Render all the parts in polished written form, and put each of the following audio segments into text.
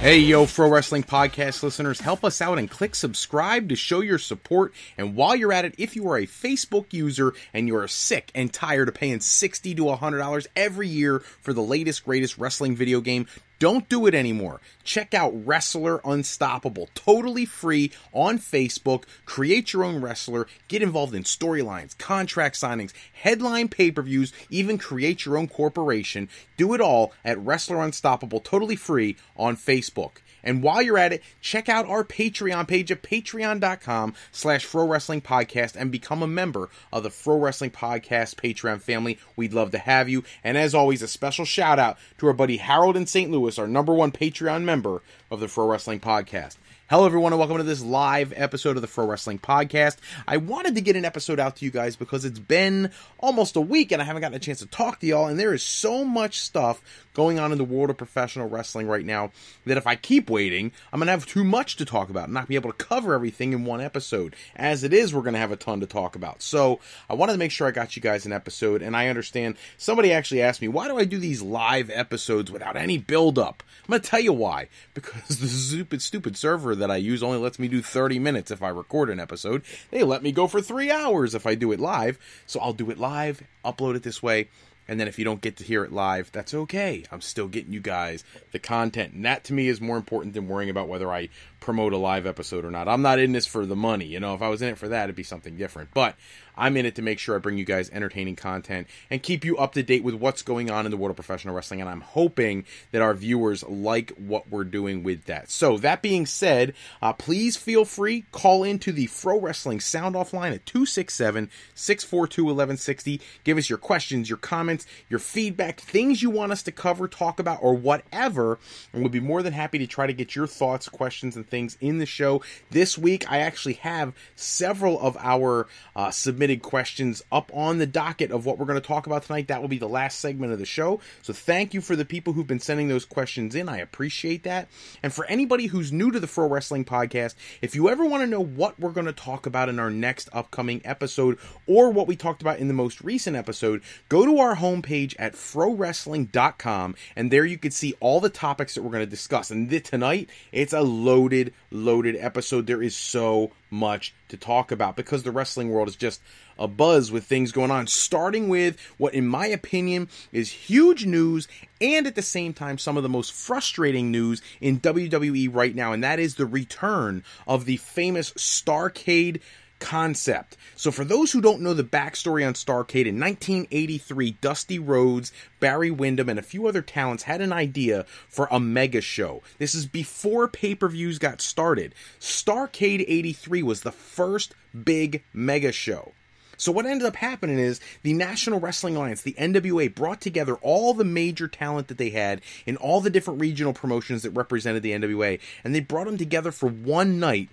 Hey, yo, Pro Wrestling Podcast listeners, help us out and click subscribe to show your support. And while you're at it, if you are a Facebook user and you are sick and tired of paying $60 to $100 every year for the latest, greatest wrestling video game, don't do it anymore. Check out Wrestler Unstoppable, totally free on Facebook. Create your own wrestler, get involved in storylines, contract signings, headline pay-per-views, even create your own corporation. Do it all at Wrestler Unstoppable, totally free on Facebook. And while you're at it, check out our Patreon page at patreon.com/ProWrestlingPodcast and become a member of the Pro Wrestling Podcast Patreon family. We'd love to have you. And as always, a special shout out to our buddy Harold in St. Louis, our #1 Patreon member of the Pro Wrestling Podcast. Hello, everyone, and welcome to this live episode of the Pro Wrestling Podcast. I wanted to get an episode out to you guys because it's been almost a week and I haven't gotten a chance to talk to y'all, and there is so much stuff going on in the world of professional wrestling right now that if I keep waiting, I'm going to have too much to talk about and not be able to cover everything in one episode. As it is, we're going to have a ton to talk about. So I wanted to make sure I got you guys an episode, and I understand somebody actually asked me, why do I do these live episodes without any build-up? I'm going to tell you why. Because the stupid server that I use only lets me do 30 minutes if I record an episode. They let me go for 3 hours if I do it live. So I'll do it live, upload it this way, and then if you don't get to hear it live, that's okay. I'm still getting you guys the content. And that to me is more important than worrying about whether I promote a live episode or not. I'm not in this for the money. You know, if I was in it for that, it'd be something different. But I'm in it to make sure I bring you guys entertaining content and keep you up to date with what's going on in the world of professional wrestling. And I'm hoping that our viewers like what we're doing with that. So that being said, please feel free, call into the Pro Wrestling Sound Off line at 267-642-1160. Give us your questions, your comments, your feedback, things you want us to cover, talk about, or whatever. And we'll be more than happy to try to get your thoughts, questions, and things in the show. This week, I actually have several of our submitted questions up on the docket of what we're going to talk about tonight. That will be the last segment of the show. So thank you for the people who've been sending those questions in. I appreciate that. And for anybody who's new to the Pro Wrestling Podcast, if you ever want to know what we're going to talk about in our next upcoming episode or what we talked about in the most recent episode, go to our homepage at frowrestling.com, and there you can see all the topics that we're going to discuss. And tonight, it's a loaded episode. There is so much to talk about because the wrestling world is just a buzz with things going on, starting with what, in my opinion, is huge news and at the same time some of the most frustrating news in WWE right now, and that is the return of the famous Starrcade concept. So for those who don't know the backstory on Starrcade, in 1983, Dusty Rhodes, Barry Windham, and a few other talents had an idea for a mega show. This is before pay-per-views got started. Starrcade 83 was the first big mega show. So what ended up happening is the National Wrestling Alliance, the NWA, brought together all the major talent that they had in all the different regional promotions that represented the NWA, and they brought them together for one night.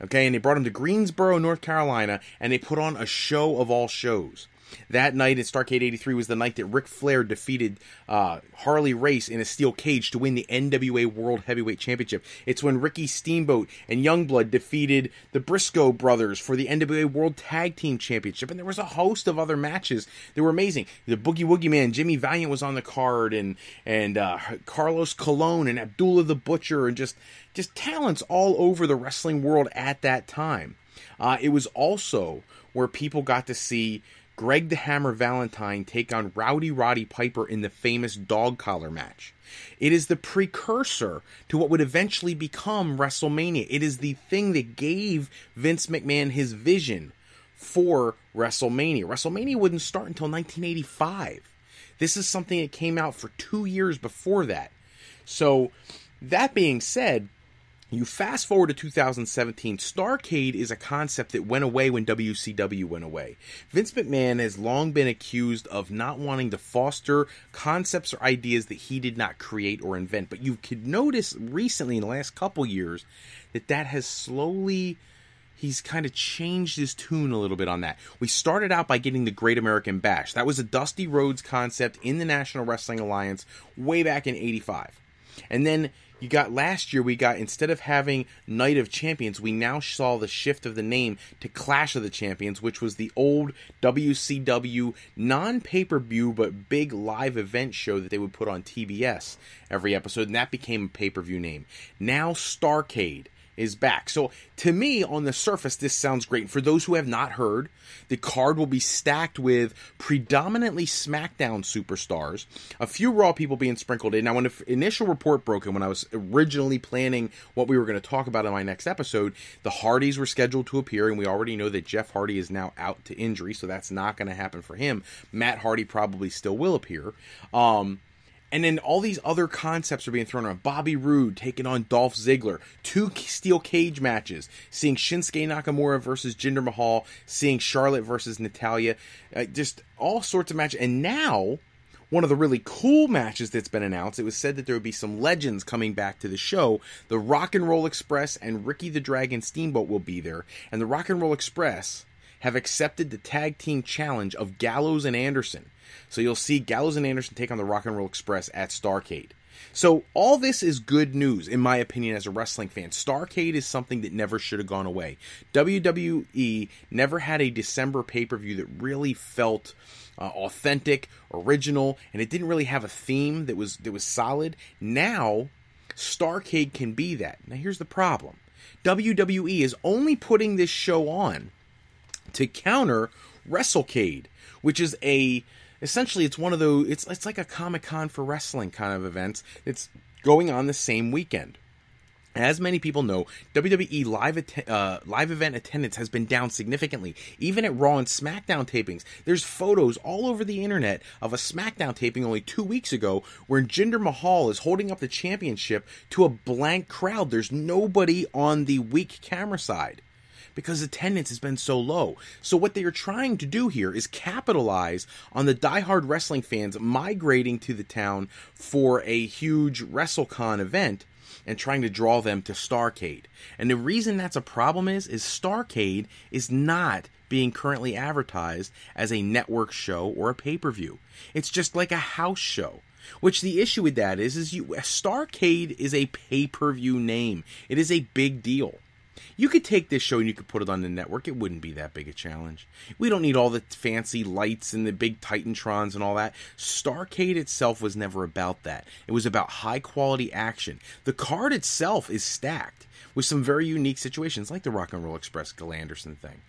Okay, and they brought him to Greensboro, North Carolina, and they put on a show of all shows. That night at Starrcade 83 was the night that Ric Flair defeated Harley Race in a steel cage to win the NWA World Heavyweight Championship. It's when Ricky Steamboat and Youngblood defeated the Briscoe brothers for the NWA World Tag Team Championship. And there was a host of other matches that were amazing. The Boogie Woogie Man, Jimmy Valiant, was on the card, and Carlos Colon and Abdullah the Butcher, and just talents all over the wrestling world at that time. It was also where people got to see Greg the Hammer Valentine take on Rowdy Roddy Piper in the famous dog collar match. It is the precursor to what would eventually become WrestleMania. It is the thing that gave Vince McMahon his vision for WrestleMania. WrestleMania wouldn't start until 1985. This is something that came out for 2 years before that. So, that being said, you fast forward to 2017, Starrcade is a concept that went away when WCW went away. Vince McMahon has long been accused of not wanting to foster concepts or ideas that he did not create or invent. But you could notice recently in the last couple years that has slowly, he's kind of changed his tune a little bit on that. We started out by getting the Great American Bash. That was a Dusty Rhodes concept in the National Wrestling Alliance way back in '85. And then you got last year, instead of having Night of Champions, we now saw the shift of the name to Clash of the Champions, which was the old WCW non-pay-per-view but big live event show that they would put on TBS every episode, and that became a pay-per-view name. Now Starrcade is back. So to me, on the surface, this sounds great. And for those who have not heard, the card will be stacked with predominantly SmackDown superstars, a few Raw people being sprinkled in. Now, when the initial report broke and when I was originally planning what we were going to talk about in my next episode, the Hardys were scheduled to appear, and we already know that Jeff Hardy is now out to injury, so that's not going to happen for him. Matt Hardy probably still will appear. And then all these other concepts are being thrown around. Bobby Roode taking on Dolph Ziggler. 2 steel cage matches. Seeing Shinsuke Nakamura versus Jinder Mahal. Seeing Charlotte versus Natalya. Just all sorts of matches. And now, one of the really cool matches that's been announced, it was said that there would be some legends coming back to the show. The Rock and Roll Express and Ricky the Dragon Steamboat will be there. And the Rock and Roll Express have accepted the tag team challenge of Gallows and Anderson. So you'll see Gallows and Anderson take on the Rock and Roll Express at Starrcade. So all this is good news, in my opinion, as a wrestling fan. Starrcade is something that never should have gone away. WWE never had a December pay-per-view that really felt authentic, original, and it didn't really have a theme that was solid. Now, Starrcade can be that. Now here's the problem. WWE is only putting this show on to counter WrestleCade, which is essentially it's one of those, it's like a Comic-Con for wrestling kind of events. It's going on the same weekend. As many people know, WWE live event attendance has been down significantly. Even at Raw and SmackDown tapings, there's photos all over the internet of a SmackDown taping only 2 weeks ago where Jinder Mahal is holding up the championship to a blank crowd. There's nobody on the weak camera side, because attendance has been so low. So what they are trying to do here is capitalize on the diehard wrestling fans migrating to the town for a huge WrestleCon event and trying to draw them to Starrcade. And the reason that's a problem is Starrcade is not being currently advertised as a network show or a pay-per-view. It's just like a house show. Which the issue with that is Starrcade is a pay-per-view name. It is a big deal. You could take this show and you could put it on the network. It wouldn't be that big a challenge. We don't need all the fancy lights and the big Titantrons and all that. Starrcade itself was never about that. It was about high-quality action. The card itself is stacked with some very unique situations, like the Rock and Roll Express Gil Anderson thing.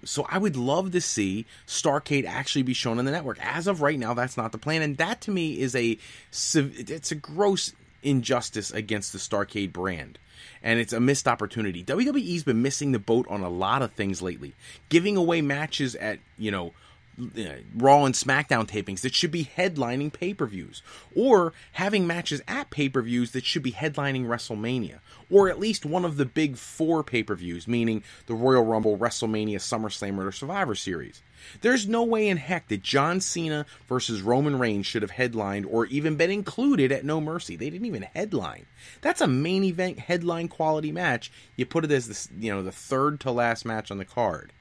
So I would love to see Starrcade actually be shown on the network. As of right now, that's not the plan, and that to me is it's a gross injustice against the Starrcade brand. And it's a missed opportunity. WWE's been missing the boat on a lot of things lately. Giving away matches at, Raw and SmackDown tapings that should be headlining pay-per-views. Or having matches at pay-per-views that should be headlining WrestleMania. Or at least one of the big 4 pay-per-views, meaning the Royal Rumble, WrestleMania, SummerSlam, or Survivor Series. There's no way in heck that John Cena versus Roman Reigns should have headlined or even been included at No Mercy. They didn't even headline. That's a main event headline quality match. You put it as the third to last match on the card.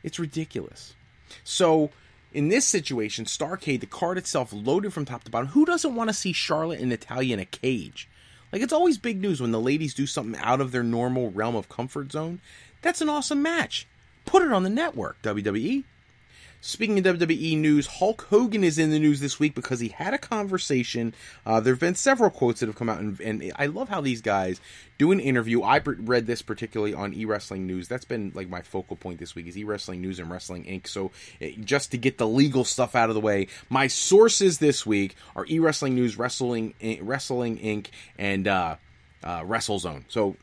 It's ridiculous. So in this situation, Starrcade, the card itself loaded from top to bottom. Who doesn't want to see Charlotte and Natalya in a cage? Like, it's always big news when the ladies do something out of their normal realm of comfort zone. That's an awesome match. Put it on the network, WWE. Speaking of WWE news, Hulk Hogan is in the news this week because he had a conversation. There have been several quotes that have come out, and I love how these guys do an interview. I read this particularly on eWrestling News. That's been like my focal point this week is eWrestling News and Wrestling Inc. So just to get the legal stuff out of the way, my sources this week are eWrestling News, Wrestling Inc., and WrestleZone. So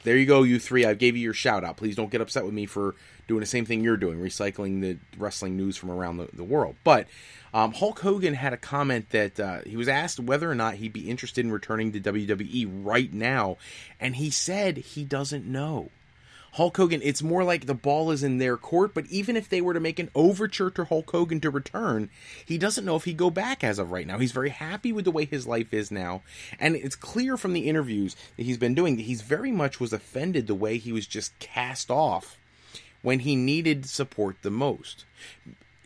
there you go, you three. I gave you your shout out. Please don't get upset with me for doing the same thing you're doing, recycling the wrestling news from around the world. But Hulk Hogan had a comment that he was asked whether or not he'd be interested in returning to WWE right now, and he said he doesn't know. Hulk Hogan, it's more like the ball is in their court, but even if they were to make an overture to Hulk Hogan to return, he doesn't know if he'd go back as of right now. He's very happy with the way his life is now, and it's clear from the interviews that he's been doing that he's very much was offended the way he was just cast off when he needed support the most.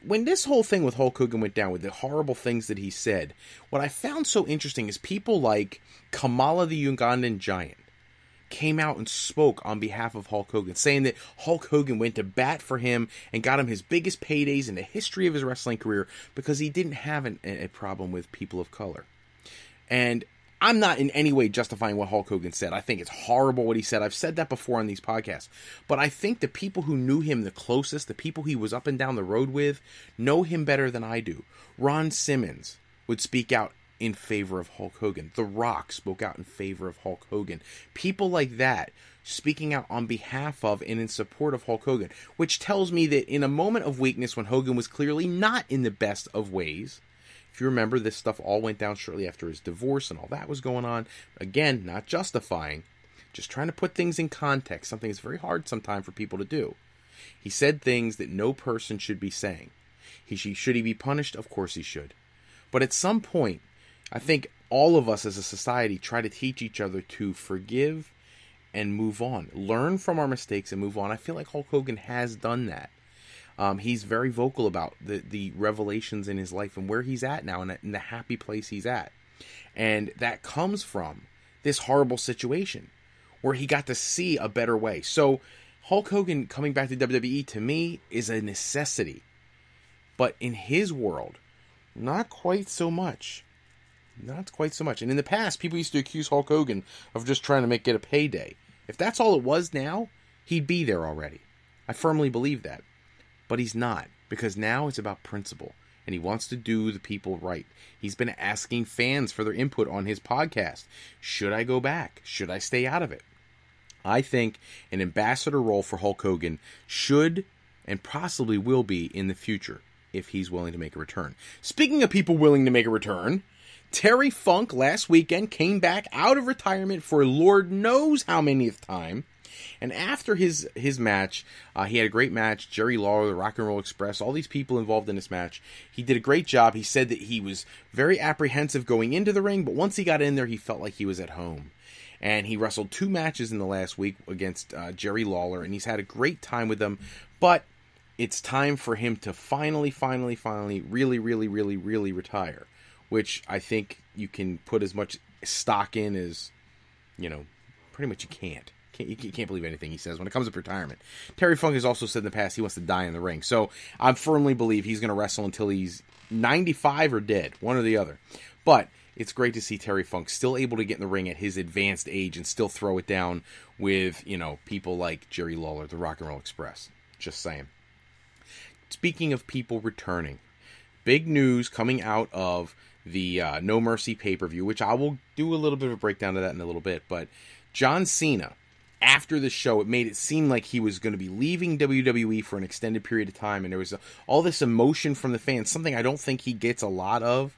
when this whole thing with Hulk Hogan went down, with the horrible things that he said, what I found so interesting is people like Kamala the Ugandan Giant came out and spoke on behalf of Hulk Hogan, saying that Hulk Hogan went to bat for him and got him his biggest paydays in the history of his wrestling career because he didn't have a problem with people of color. And I'm not in any way justifying what Hulk Hogan said. I think it's horrible what he said. I've said that before on these podcasts. But I think the people who knew him the closest, the people he was up and down the road with, know him better than I do. Ron Simmons would speak out in favor of Hulk Hogan. The Rock spoke out in favor of Hulk Hogan. People like that speaking out on behalf of and in support of Hulk Hogan, which tells me that in a moment of weakness when Hogan was clearly not in the best of ways, if you remember, this stuff all went down shortly after his divorce and all that was going on. Again, not justifying, just trying to put things in context, something that's very hard sometimes for people to do. He said things that no person should be saying. Should he be punished? Of course he should. But at some point, I think all of us as a society try to teach each other to forgive and move on. Learn from our mistakes and move on. I feel like Hulk Hogan has done that. He's very vocal about the revelations in his life and where he's at now and the happy place he's at. And that comes from this horrible situation where he got to see a better way. So Hulk Hogan coming back to WWE to me is a necessity. But in his world, not quite so much. Not quite so much. And in the past, people used to accuse Hulk Hogan of just trying to get a payday. If that's all it was now, he'd be there already. I firmly believe that. But he's not, because now it's about principle, and he wants to do the people right. He's been asking fans for their input on his podcast. Should I go back? Should I stay out of it? I think an ambassador role for Hulk Hogan should and possibly will be in the future if he's willing to make a return. Speaking of people willing to make a return, Terry Funk last weekend came back out of retirement for Lord knows how manyth time. And after his match, he had a great match. Jerry Lawler, the Rock and Roll Express, all these people involved in this match. He did a great job. He said that he was very apprehensive going into the ring, but once he got in there, he felt like he was at home. And he wrestled 2 matches in the last week against Jerry Lawler, and he's had a great time with them. But it's time for him to finally really retire, which I think you can put as much stock in as, pretty much you can't. You can't believe anything he says when it comes to retirement. Terry Funk has also said in the past he wants to die in the ring. So I firmly believe he's going to wrestle until he's 95 or dead, one or the other. But it's great to see Terry Funk still able to get in the ring at his advanced age and still throw it down with, people like Jerry Lawler, the Rock and Roll Express. Just saying. Speaking of people returning, big news coming out of the No Mercy pay-per-view, which I will do a little bit of a breakdown of that in a little bit. But John Cena, after the show, it made it seem like he was going to be leaving WWE for an extended period of time, and there was all this emotion from the fans, something I don't think he gets a lot of.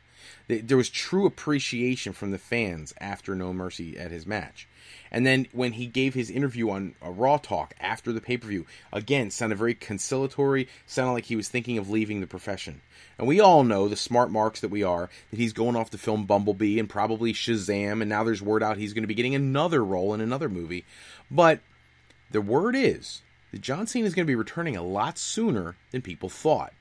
There was true appreciation from the fans after No Mercy at his match. And then when he gave his interview on Raw Talk after the pay-per-view, again, sounded very conciliatory, sounded like he was thinking of leaving the profession. And we all know, the smart marks that we are, that he's going off to film Bumblebee and probably Shazam, and now there's word out he's going to be getting another role in another movie. But the word is that John Cena is going to be returning a lot sooner than people thought.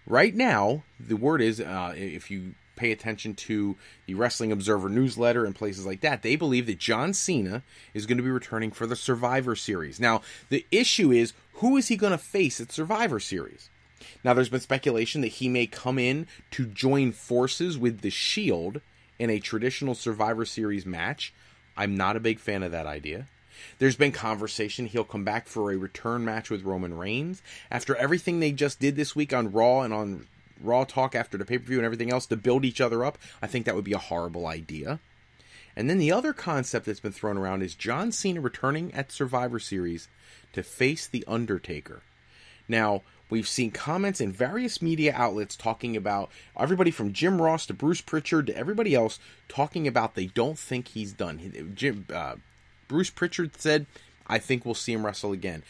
Right now, the word is, if you pay attention to the Wrestling Observer newsletter and places like that, they believe that John Cena is going to be returning for the Survivor Series. Now, the issue is, who is he going to face at Survivor Series? Now, there's been speculation that he may come in to join forces with The Shield in a traditional Survivor Series match. I'm not a big fan of that idea. There's been conversation he'll come back for a return match with Roman Reigns. After everything they just did this week on Raw and on Raw Talk after the pay-per-view and everything else to build each other up, I think that would be a horrible idea. And then the other concept that's been thrown around is John Cena returning at Survivor Series to face The Undertaker. Now, we've seen comments in various media outlets talking about everybody from Jim Ross to Bruce Pritchard to everybody else talking about they don't think he's done. Bruce Pritchard said, I think we'll see him wrestle again.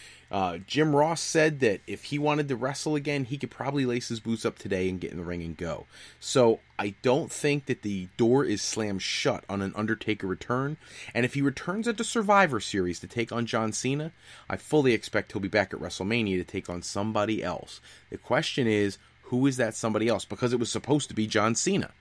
Jim Ross said that if he wanted to wrestle again, he could probably lace his boots up today and get in the ring and go. So I don't think that the door is slammed shut on an Undertaker return. And if he returns at the Survivor Series to take on John Cena, I fully expect he'll be back at WrestleMania to take on somebody else. The question is, who is that somebody else? Because it was supposed to be John Cena.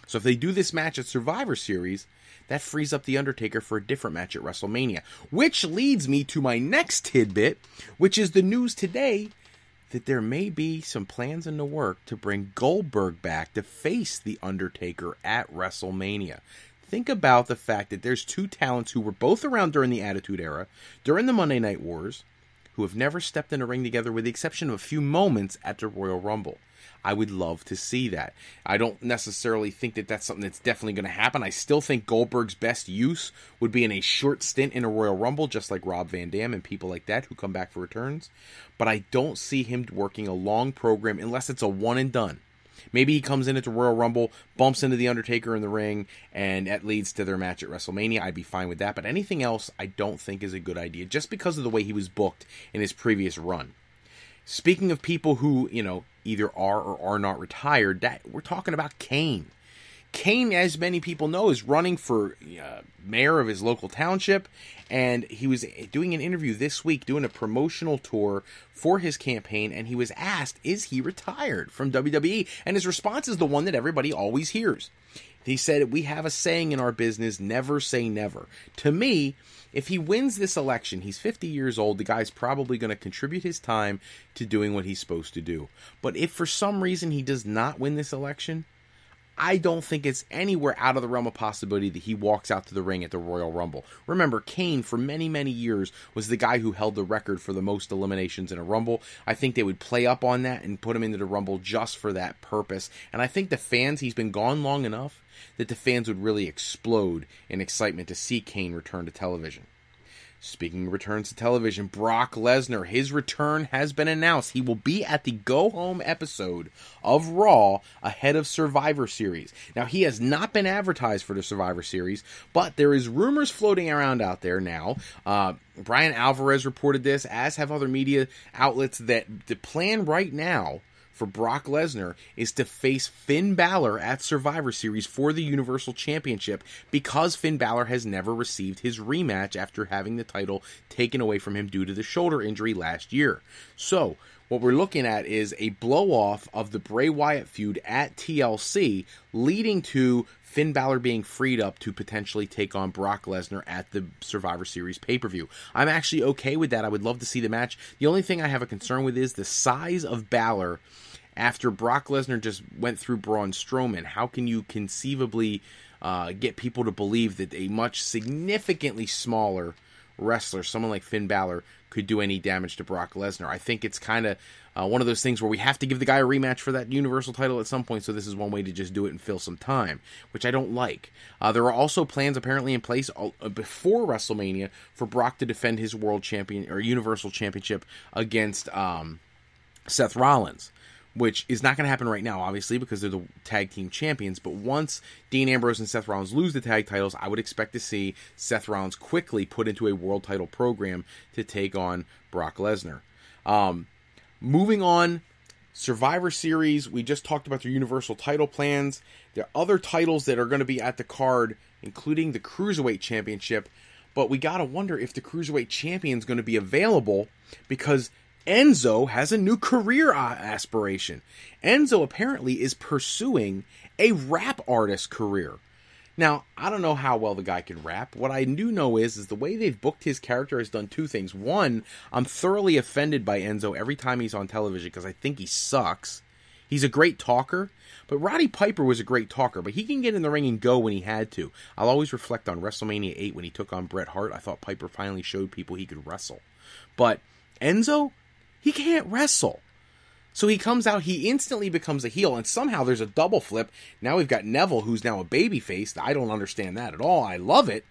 So if they do this match at Survivor Series, that frees up The Undertaker for a different match at WrestleMania. Which leads me to my next tidbit, which is the news today that there may be some plans in the work to bring Goldberg back to face The Undertaker at WrestleMania. Think about the fact that there's two talents who were both around during the Attitude Era, during the Monday Night Wars, who have never stepped in a ring together with the exception of a few moments at the Royal Rumble. I would love to see that. I don't necessarily think that that's something that's definitely going to happen. I still think Goldberg's best use would be in a short stint in a Royal Rumble, just like Rob Van Dam and people like that who come back for returns. But I don't see him working a long program unless it's a one and done. Maybe he comes in at the Royal Rumble, bumps into The Undertaker in the ring, and that leads to their match at WrestleMania. I'd be fine with that. But anything else, I don't think is a good idea, just because of the way he was booked in his previous run. Speaking of people who, either are or are not retired, that we're talking about Kane. Kane, as many people know, is running for mayor of his local township, and he was doing an interview this week, doing a promotional tour for his campaign, and he was asked, is he retired from WWE? And his response is the one that everybody always hears. He said, we have a saying in our business, never say never. To me, if he wins this election, he's 50 years old, the guy's probably going to contribute his time to doing what he's supposed to do. But if for some reason he does not win this election, I don't think it's anywhere out of the realm of possibility that he walks out to the ring at the Royal Rumble. Remember, Kane, for many, many years, was the guy who held the record for the most eliminations in a Rumble. I think they would play up on that and put him into the Rumble just for that purpose. And I think the fans, he's been gone long enough that the fans would really explode in excitement to see Kane return to television. Speaking of returns to television, Brock Lesnar, his return has been announced. He will be at the Go Home episode of Raw ahead of Survivor Series. Now, he has not been advertised for the Survivor Series, but there is rumors floating around out there now. Brian Alvarez reported this, as have other media outlets, that the plan right now for Brock Lesnar is to face Finn Balor at Survivor Series for the Universal Championship, because Finn Balor has never received his rematch after having the title taken away from him due to the shoulder injury last year. So, what we're looking at is a blow-off of the Bray Wyatt feud at TLC, leading to Finn Balor being freed up to potentially take on Brock Lesnar at the Survivor Series pay-per-view. I'm actually okay with that. I would love to see the match. The only thing I have a concern with is the size of Balor. After Brock Lesnar just went through Braun Strowman, how can you conceivably get people to believe that a much significantly smaller wrestler, someone like Finn Balor, could do any damage to Brock Lesnar? I think it's kind of one of those things where we have to give the guy a rematch for that Universal title at some point, so this is one way to just do it and fill some time, which I don't like. There are also plans apparently in place before WrestleMania for Brock to defend his World Champion or Universal Championship against Seth Rollins, which is not going to happen right now, obviously, because they're the tag team champions. But once Dean Ambrose and Seth Rollins lose the tag titles, I would expect to see Seth Rollins quickly put into a world title program to take on Brock Lesnar. Moving on, Survivor Series, we just talked about the Universal title plans. There are other titles that are going to be at the card, including the Cruiserweight Championship. But we got to wonder if the Cruiserweight Champion is going to be available, because Enzo has a new career aspiration. Enzo apparently is pursuing a rap artist career. Now, I don't know how well the guy can rap. What I do know is the way they've booked his character has done two things. One, I'm thoroughly offended by Enzo every time he's on television because I think he sucks. He's a great talker, but Roddy Piper was a great talker, but he can get in the ring and go when he had to. I'll always reflect on WrestleMania 8 when he took on Bret Hart. I thought Piper finally showed people he could wrestle. But Enzo, he can't wrestle. So he comes out, he instantly becomes a heel, and somehow there's a double flip. Now we've got Neville, who's now a babyface. I don't understand that at all. I love it,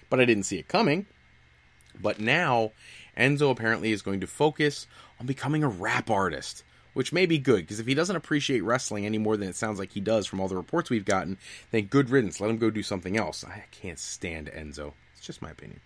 but I didn't see it coming. But now, Enzo apparently is going to focus on becoming a rap artist, which may be good, because if he doesn't appreciate wrestling any more than it sounds like he does from all the reports we've gotten, then good riddance. Let him go do something else. I can't stand Enzo. It's just my opinion.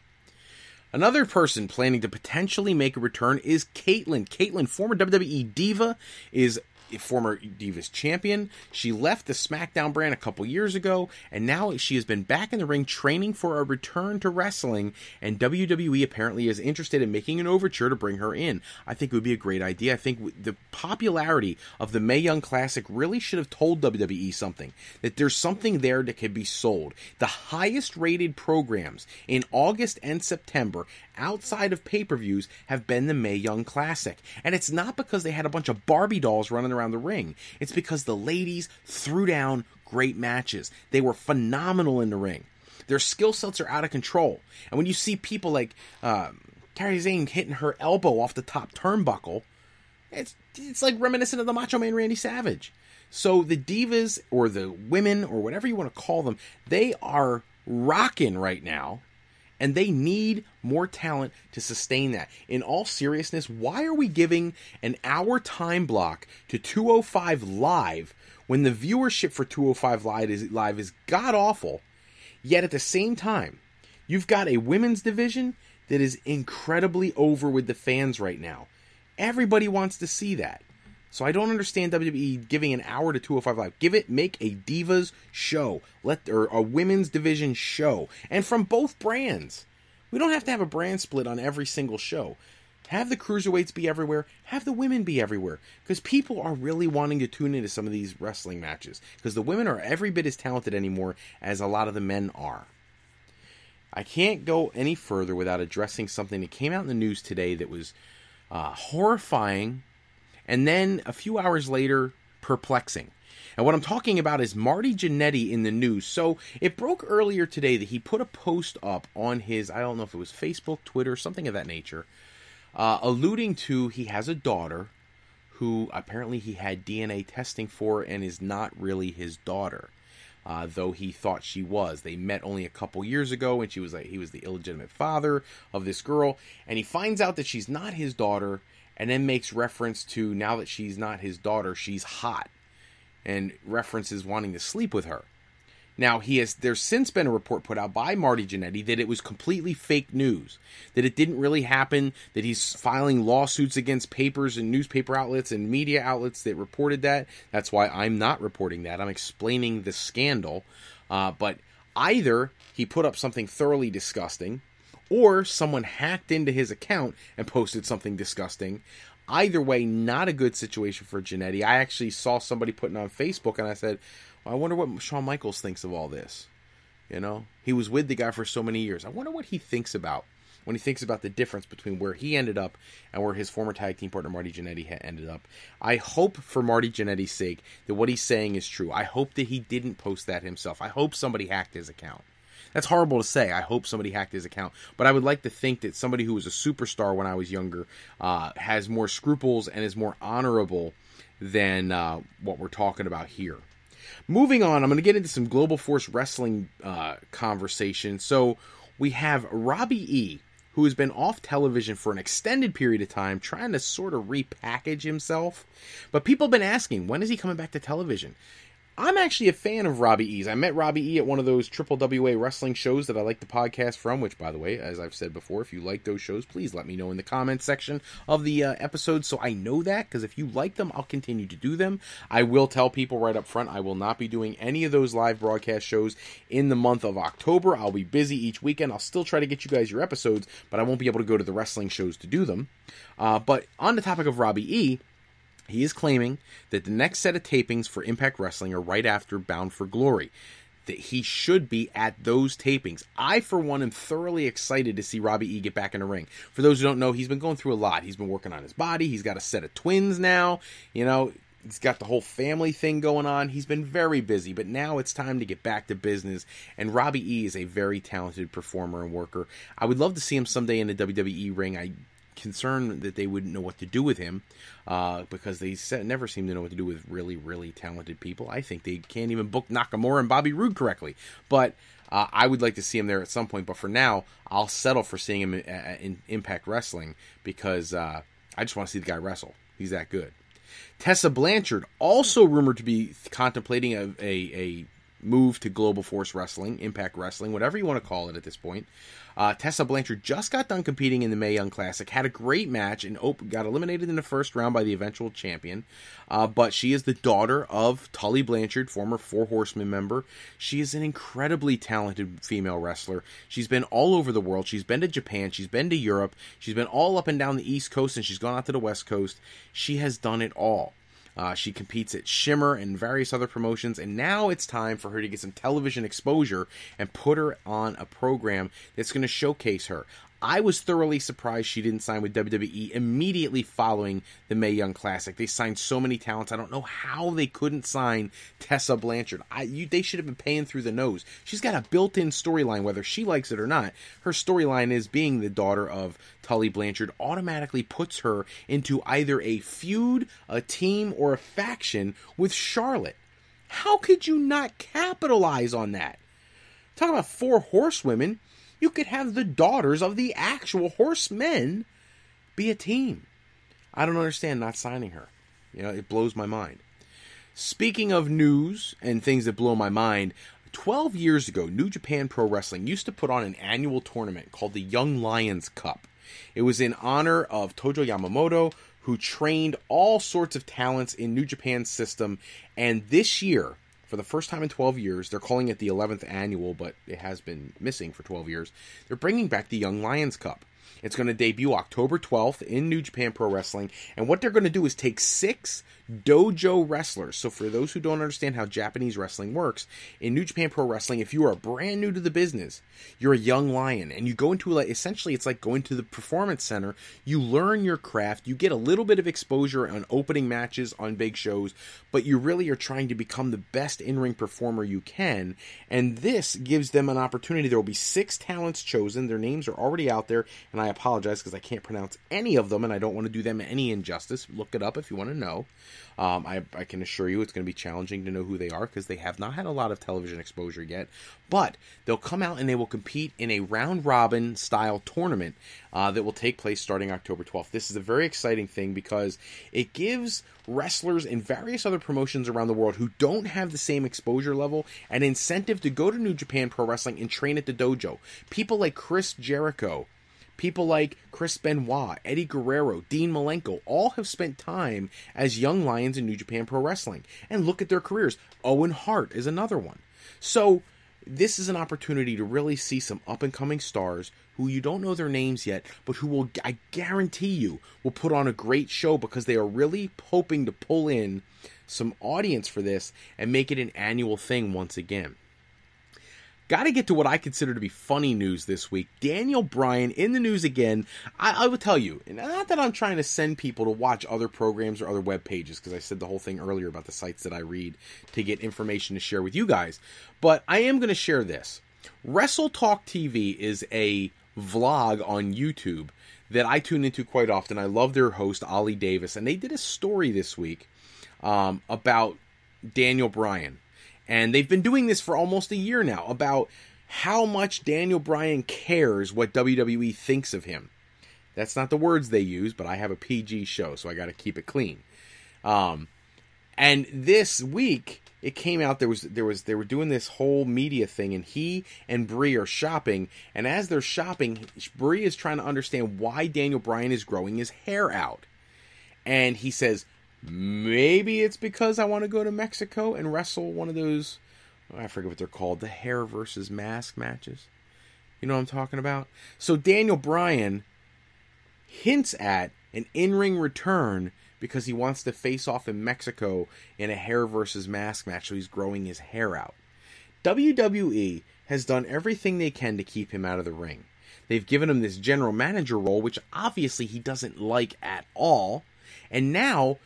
Another person planning to potentially make a return is Caitlyn. Caitlyn, former WWE diva, is former Divas champion. She left the SmackDown brand a couple years ago, and now she has been back in the ring training for a return to wrestling, and WWE apparently is interested in making an overture to bring her in. I think it would be a great idea. I think the popularity of the Mae Young Classic really should have told WWE something, that there's something there that can be sold. The highest rated programs in August and September outside of pay-per-views have been the Mae Young Classic. And it's not because they had a bunch of Barbie dolls running around the ring. It's because the ladies threw down great matches. They were phenomenal in the ring. Their skill sets are out of control. And when you see people like Kairi Sane hitting her elbow off the top turnbuckle, it's like reminiscent of the Macho Man Randy Savage. So the Divas, or the women, or whatever you want to call them, they are rocking right now. And they need more talent to sustain that. In all seriousness, why are we giving an hour time block to 205 Live when the viewership for 205 Live is god-awful? Yet at the same time, you've got a women's division that is incredibly over with the fans right now. Everybody wants to see that. So I don't understand WWE giving an hour to 205 Live. Make a Divas show. Or a women's division show. And from both brands. We don't have to have a brand split on every single show. Have the cruiserweights be everywhere. Have the women be everywhere. Because people are really wanting to tune into some of these wrestling matches. Because the women are every bit as talented anymore as a lot of the men are. I can't go any further without addressing something that came out in the news today that was horrifying. And then, a few hours later, perplexing. And what I'm talking about is Marty Jannetty in the news. So, it broke earlier today that he put a post up on his, I don't know if it was Facebook, Twitter, something of that nature, alluding to he has a daughter who apparently he had DNA testing for and is not really his daughter. Though he thought she was. They met only a couple years ago, and he was the illegitimate father of this girl. And he finds out that she's not his daughter, and then makes reference to, now that she's not his daughter, she's hot. And references wanting to sleep with her. Now, there's since been a report put out by Marty Jannetty that it was completely fake news. That it didn't really happen. That he's filing lawsuits against papers and newspaper outlets and media outlets that reported that. That's why I'm not reporting that. I'm explaining the scandal. But either he put up something thoroughly disgusting, or someone hacked into his account and posted something disgusting. Either way, not a good situation for Jannetty. I actually saw somebody putting on Facebook, and I said, well, I wonder what Shawn Michaels thinks of all this. You know, he was with the guy for so many years. I wonder what he thinks about when he thinks about the difference between where he ended up and where his former tag team partner Marty Jannetty ended up. I hope for Marty Jannetty's sake that what he's saying is true. I hope that he didn't post that himself. I hope somebody hacked his account. That's horrible to say. I hope somebody hacked his account. But I would like to think that somebody who was a superstar when I was younger has more scruples and is more honorable than what we're talking about here. Moving on, I'm going to get into some Global Force Wrestling conversation. So we have Robbie E, who has been off television for an extended period of time, trying to sort of repackage himself. But people have been asking, when is he coming back to television? I'm actually a fan of Robbie E's. I met Robbie E at one of those Triple WA wrestling shows that I like the podcast from, which, by the way, as I've said before, if you like those shows, please let me know in the comments section of the episode so I know that, because if you like them, I'll continue to do them. I will tell people right up front, I will not be doing any of those live broadcast shows in the month of October. I'll be busy each weekend. I'll still try to get you guys your episodes, but I won't be able to go to the wrestling shows to do them. But on the topic of Robbie E, he is claiming that the next set of tapings for Impact Wrestling are right after Bound for Glory. That he should be at those tapings. I, for one, am thoroughly excited to see Robbie E get back in the ring. For those who don't know, he's been going through a lot. He's been working on his body. He's got a set of twins now. You know, he's got the whole family thing going on. He's been very busy, but now it's time to get back to business. And Robbie E is a very talented performer and worker. I would love to see him someday in the WWE ring. I'm concerned that they wouldn't know what to do with him because they never seem to know what to do with really, really talented people. I think they can't even book Nakamura and Bobby Roode correctly. But I would like to see him there at some point. But for now, I'll settle for seeing him in Impact Wrestling because I just want to see the guy wrestle. He's that good. Tessa Blanchard, also rumored to be contemplating a move to Global Force Wrestling, Impact Wrestling, whatever you want to call it at this point. Tessa Blanchard just got done competing in the Mae Young Classic, had a great match, and got eliminated in the first round by the eventual champion. But she is the daughter of Tully Blanchard, former Four Horsemen member. She is an incredibly talented female wrestler. She's been all over the world. She's been to Japan. She's been to Europe. She's been all up and down the East Coast, and she's gone out to the West Coast. She has done it all. She competes at Shimmer and various other promotions, and now it's time for her to get some television exposure and put her on a program that's going to showcase her. I was thoroughly surprised she didn't sign with WWE immediately following the Mae Young Classic. They signed so many talents. I don't know how they couldn't sign Tessa Blanchard. They should have been paying through the nose. She's got a built-in storyline, whether she likes it or not. Her storyline is being the daughter of Tully Blanchard automatically puts her into either a feud, a team, or a faction with Charlotte. How could you not capitalize on that? Talk about four horsewomen. You could have the daughters of the actual horsemen be a team. I don't understand not signing her. It blows my mind. Speaking of news and things that blow my mind, 12 years ago, New Japan Pro Wrestling used to put on an annual tournament called the Young Lions Cup. It was in honor of Tojo Yamamoto, who trained all sorts of talents in New Japan's system. And this year, for the first time in 12 years, they're calling it the 11th annual, but it has been missing for 12 years. They're bringing back the Young Lions Cup. It's going to debut October 12th in New Japan Pro Wrestling. And what they're going to do is take 6 dojo wrestlers. So for those who don't understand how Japanese wrestling works, in New Japan Pro Wrestling, if you are brand new to the business, you're a young lion. And you go into, essentially, it's like going to the performance center. You learn your craft. You get a little bit of exposure on opening matches on big shows. But you really are trying to become the best in-ring performer you can. And this gives them an opportunity. There will be 6 talents chosen. Their names are already out there. And I apologize because I can't pronounce any of them, and I don't want to do them any injustice. Look it up if you want to know. I can assure you it's going to be challenging to know who they are because they have not had a lot of television exposure yet. But they'll come out and they will compete in a round-robin style tournament that will take place starting October 12th. This is a very exciting thing because it gives wrestlers in various other promotions around the world who don't have the same exposure level an incentive to go to New Japan Pro Wrestling and train at the dojo. People like Chris Jericho, people like Chris Benoit, Eddie Guerrero, Dean Malenko, all have spent time as young lions in New Japan Pro Wrestling. And look at their careers. Owen Hart is another one. So this is an opportunity to really see some up-and-coming stars who you don't know their names yet, but who will, I guarantee you, will put on a great show because they are really hoping to pull in some audience for this and make it an annual thing once again. Got to get to what I consider to be funny news this week. Daniel Bryan in the news again. I will tell you, not that I'm trying to send people to watch other programs or other web pages, because I said the whole thing earlier about the sites that I read to get information to share with you guys, but I am going to share this. Wrestle Talk TV is a vlog on YouTube that I tune into quite often. I love their host, Ollie Davis, and they did a story this week about Daniel Bryan. And they've been doing this for almost a year now, about how much Daniel Bryan cares what WWE thinks of him. That's not the words they use, but I have a PG show, so I got to keep it clean. And this week, it came out, they were doing this whole media thing, and he and Brie are shopping, and as they're shopping, Brie is trying to understand why Daniel Bryan is growing his hair out. And he says, maybe it's because I want to go to Mexico and wrestle one of those, I forget what they're called, the hair versus mask matches. You know what I'm talking about? So Daniel Bryan hints at an in-ring return because he wants to face off in Mexico in a hair versus mask match, so he's growing his hair out. WWE has done everything they can to keep him out of the ring. They've given him this general manager role, which obviously he doesn't like at all. And now,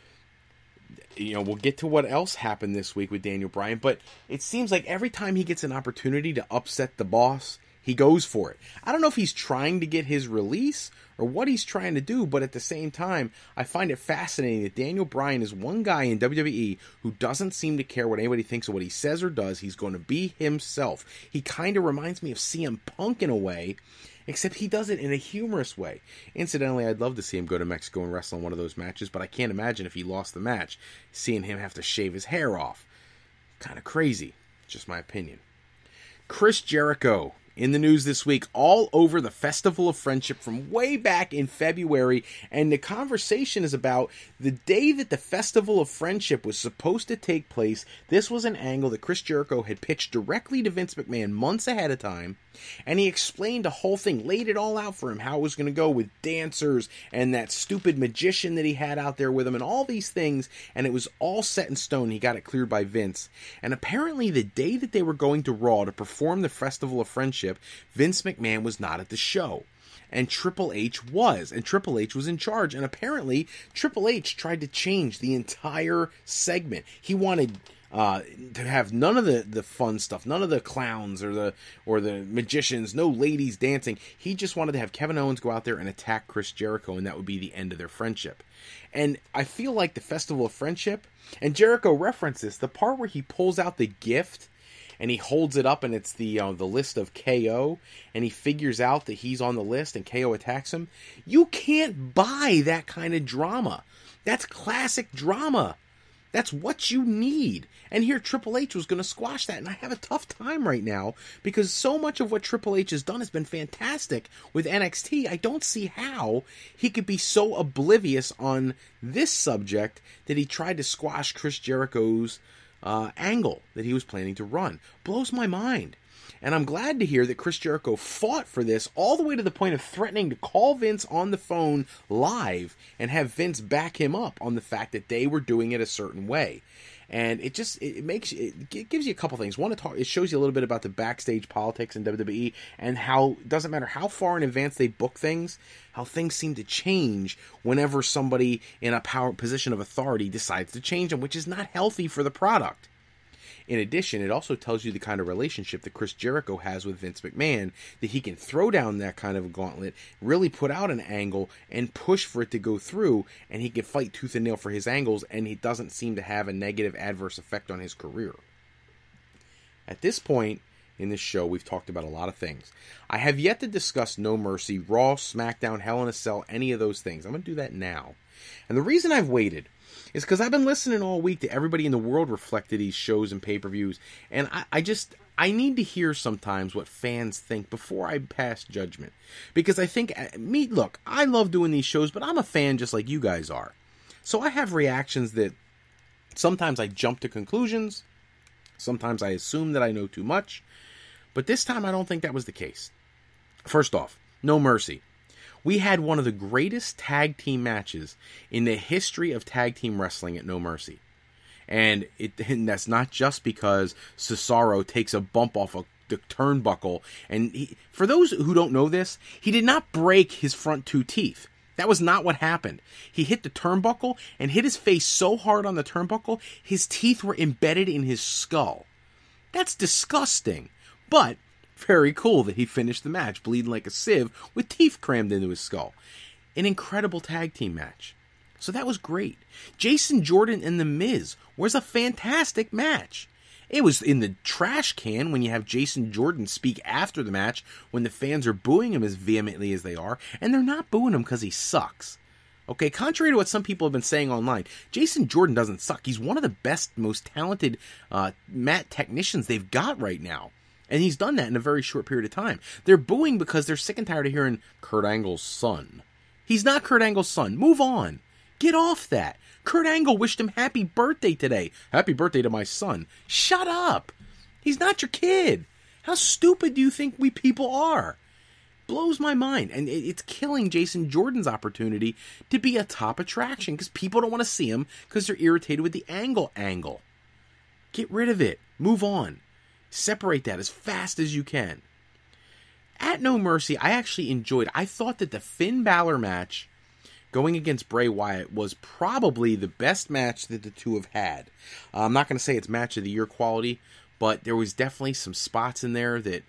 we'll get to what else happened this week with Daniel Bryan, but it seems like every time he gets an opportunity to upset the boss, he goes for it. I don't know if he's trying to get his release or what he's trying to do, but at the same time, I find it fascinating that Daniel Bryan is one guy in WWE who doesn't seem to care what anybody thinks of what he says or does. He's going to be himself. He kind of reminds me of CM Punk in a way, except he does it in a humorous way. Incidentally, I'd love to see him go to Mexico and wrestle in one of those matches, but I can't imagine if he lost the match, seeing him have to shave his hair off. Kind of crazy. Just my opinion. Chris Jericho in the news this week, all over the Festival of Friendship from way back in February, and the conversation is about the day that the Festival of Friendship was supposed to take place. This was an angle that Chris Jericho had pitched directly to Vince McMahon months ahead of time, and he explained the whole thing, laid it all out for him, how it was going to go with dancers and that stupid magician that he had out there with him and all these things, and it was all set in stone. He got it cleared by Vince, and apparently the day that they were going to Raw to perform the Festival of Friendship, Vince McMahon was not at the show. And Triple H was. And Triple H was in charge. And apparently, Triple H tried to change the entire segment. He wanted to have none of the fun stuff, none of the clowns or the magicians, no ladies dancing. He just wanted to have Kevin Owens go out there and attack Chris Jericho, and that would be the end of their friendship. And I feel like the Festival of Friendship, and Jericho referenced this, the part where he pulls out the gift and he holds it up, and it's the list of KO, and he figures out that he's on the list, and KO attacks him. You can't buy that kind of drama. That's classic drama. That's what you need. And here Triple H was going to squash that, and I have a tough time right now, because so much of what Triple H has done has been fantastic with NXT. I don't see how he could be so oblivious on this subject that he tried to squash Chris Jericho's angle that he was planning to run. Blows my mind. And I'm glad to hear that Chris Jericho fought for this all the way to the point of threatening to call Vince on the phone live and have Vince back him up on the fact that they were doing it a certain way. And it gives you a couple things. One, it shows you a little bit about the backstage politics in WWE and how it doesn't matter how far in advance they book things, how things seem to change whenever somebody in a position of authority decides to change them, which is not healthy for the product. In addition, it also tells you the kind of relationship that Chris Jericho has with Vince McMahon, that he can throw down that kind of gauntlet, really put out an angle, and push for it to go through, and he can fight tooth and nail for his angles, and he doesn't seem to have a negative adverse effect on his career. At this point in this show, we've talked about a lot of things. I have yet to discuss No Mercy, Raw, SmackDown, Hell in a Cell, any of those things. I'm going to do that now. And the reason I've waited is because I've been listening all week to everybody in the world reflect to these shows and pay-per-views, and I need to hear sometimes what fans think before I pass judgment. Because I think, look, I love doing these shows, but I'm a fan just like you guys are. So I have reactions that sometimes I jump to conclusions, sometimes I assume that I know too much, but this time I don't think that was the case. First off, No Mercy. We had one of the greatest tag team matches in the history of tag team wrestling at No Mercy. And that's not just because Cesaro takes a bump off the turnbuckle. And for those who don't know this, he did not break his front two teeth. That was not what happened. He hit the turnbuckle and hit his face so hard on the turnbuckle, his teeth were embedded in his skull. That's disgusting. But very cool that he finished the match bleeding like a sieve with teeth crammed into his skull. An incredible tag team match. So that was great. Jason Jordan and The Miz was a fantastic match. It was in the trash can when you have Jason Jordan speak after the match when the fans are booing him as vehemently as they are, and they're not booing him because he sucks. Okay, contrary to what some people have been saying online, Jason Jordan doesn't suck. He's one of the best, most talented mat technicians they've got right now. And he's done that in a very short period of time. They're booing because they're sick and tired of hearing Kurt Angle's son. He's not Kurt Angle's son. Move on. Get off that. Kurt Angle wished him happy birthday today. Happy birthday to my son. Shut up. He's not your kid. How stupid do you think we people are? Blows my mind. And it's killing Jason Jordan's opportunity to be a top attraction because people don't want to see him because they're irritated with the angle. Get rid of it. Move on. Separate that as fast as you can. At No Mercy, I actually enjoyed. I thought that the Finn Balor match going against Bray Wyatt was probably the best match that the two have had. I'm not going to say it's match of the year quality, but there was definitely some spots in there that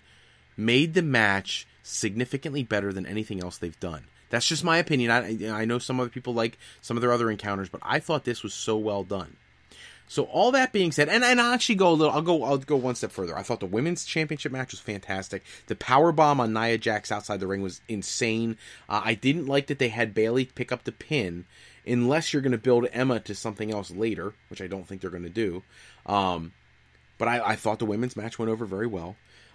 made the match significantly better than anything else they've done. That's just my opinion. I know some other people like some of their other encounters, but I thought this was so well done. So all that being said, and I'll actually go I'll go one step further. I thought the women's championship match was fantastic. The power bomb on Nia Jax outside the ring was insane. I didn't like that they had Bayley pick up the pin, unless you're going to build Emma to something else later, which I don't think they're going to do. But But I thought the women's match went over very well.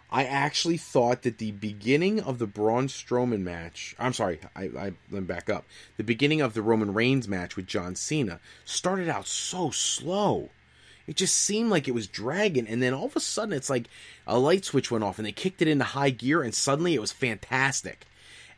I actually thought that the beginning of the Braun Strowman match... I'm sorry, let me back up. The beginning of the Roman Reigns match with John Cena started out so slow. It just seemed like it was dragging, and then all of a sudden it's like a light switch went off, and they kicked it into high gear, and suddenly it was fantastic.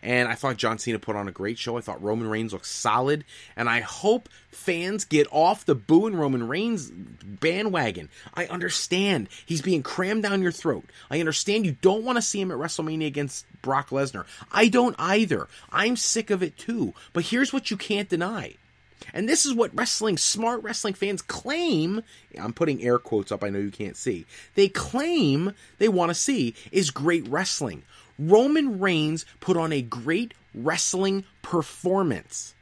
And I thought John Cena put on a great show. I thought Roman Reigns looked solid. And I hope fans get off the booing Roman Reigns bandwagon. I understand he's being crammed down your throat. I understand you don't want to see him at WrestleMania against Brock Lesnar. I don't either. I'm sick of it too. But here's what you can't deny. And this is what smart wrestling fans claim, I'm putting air quotes up, I know you can't see. They claim they want to see is great wrestling. Roman Reigns put on a great wrestling performance.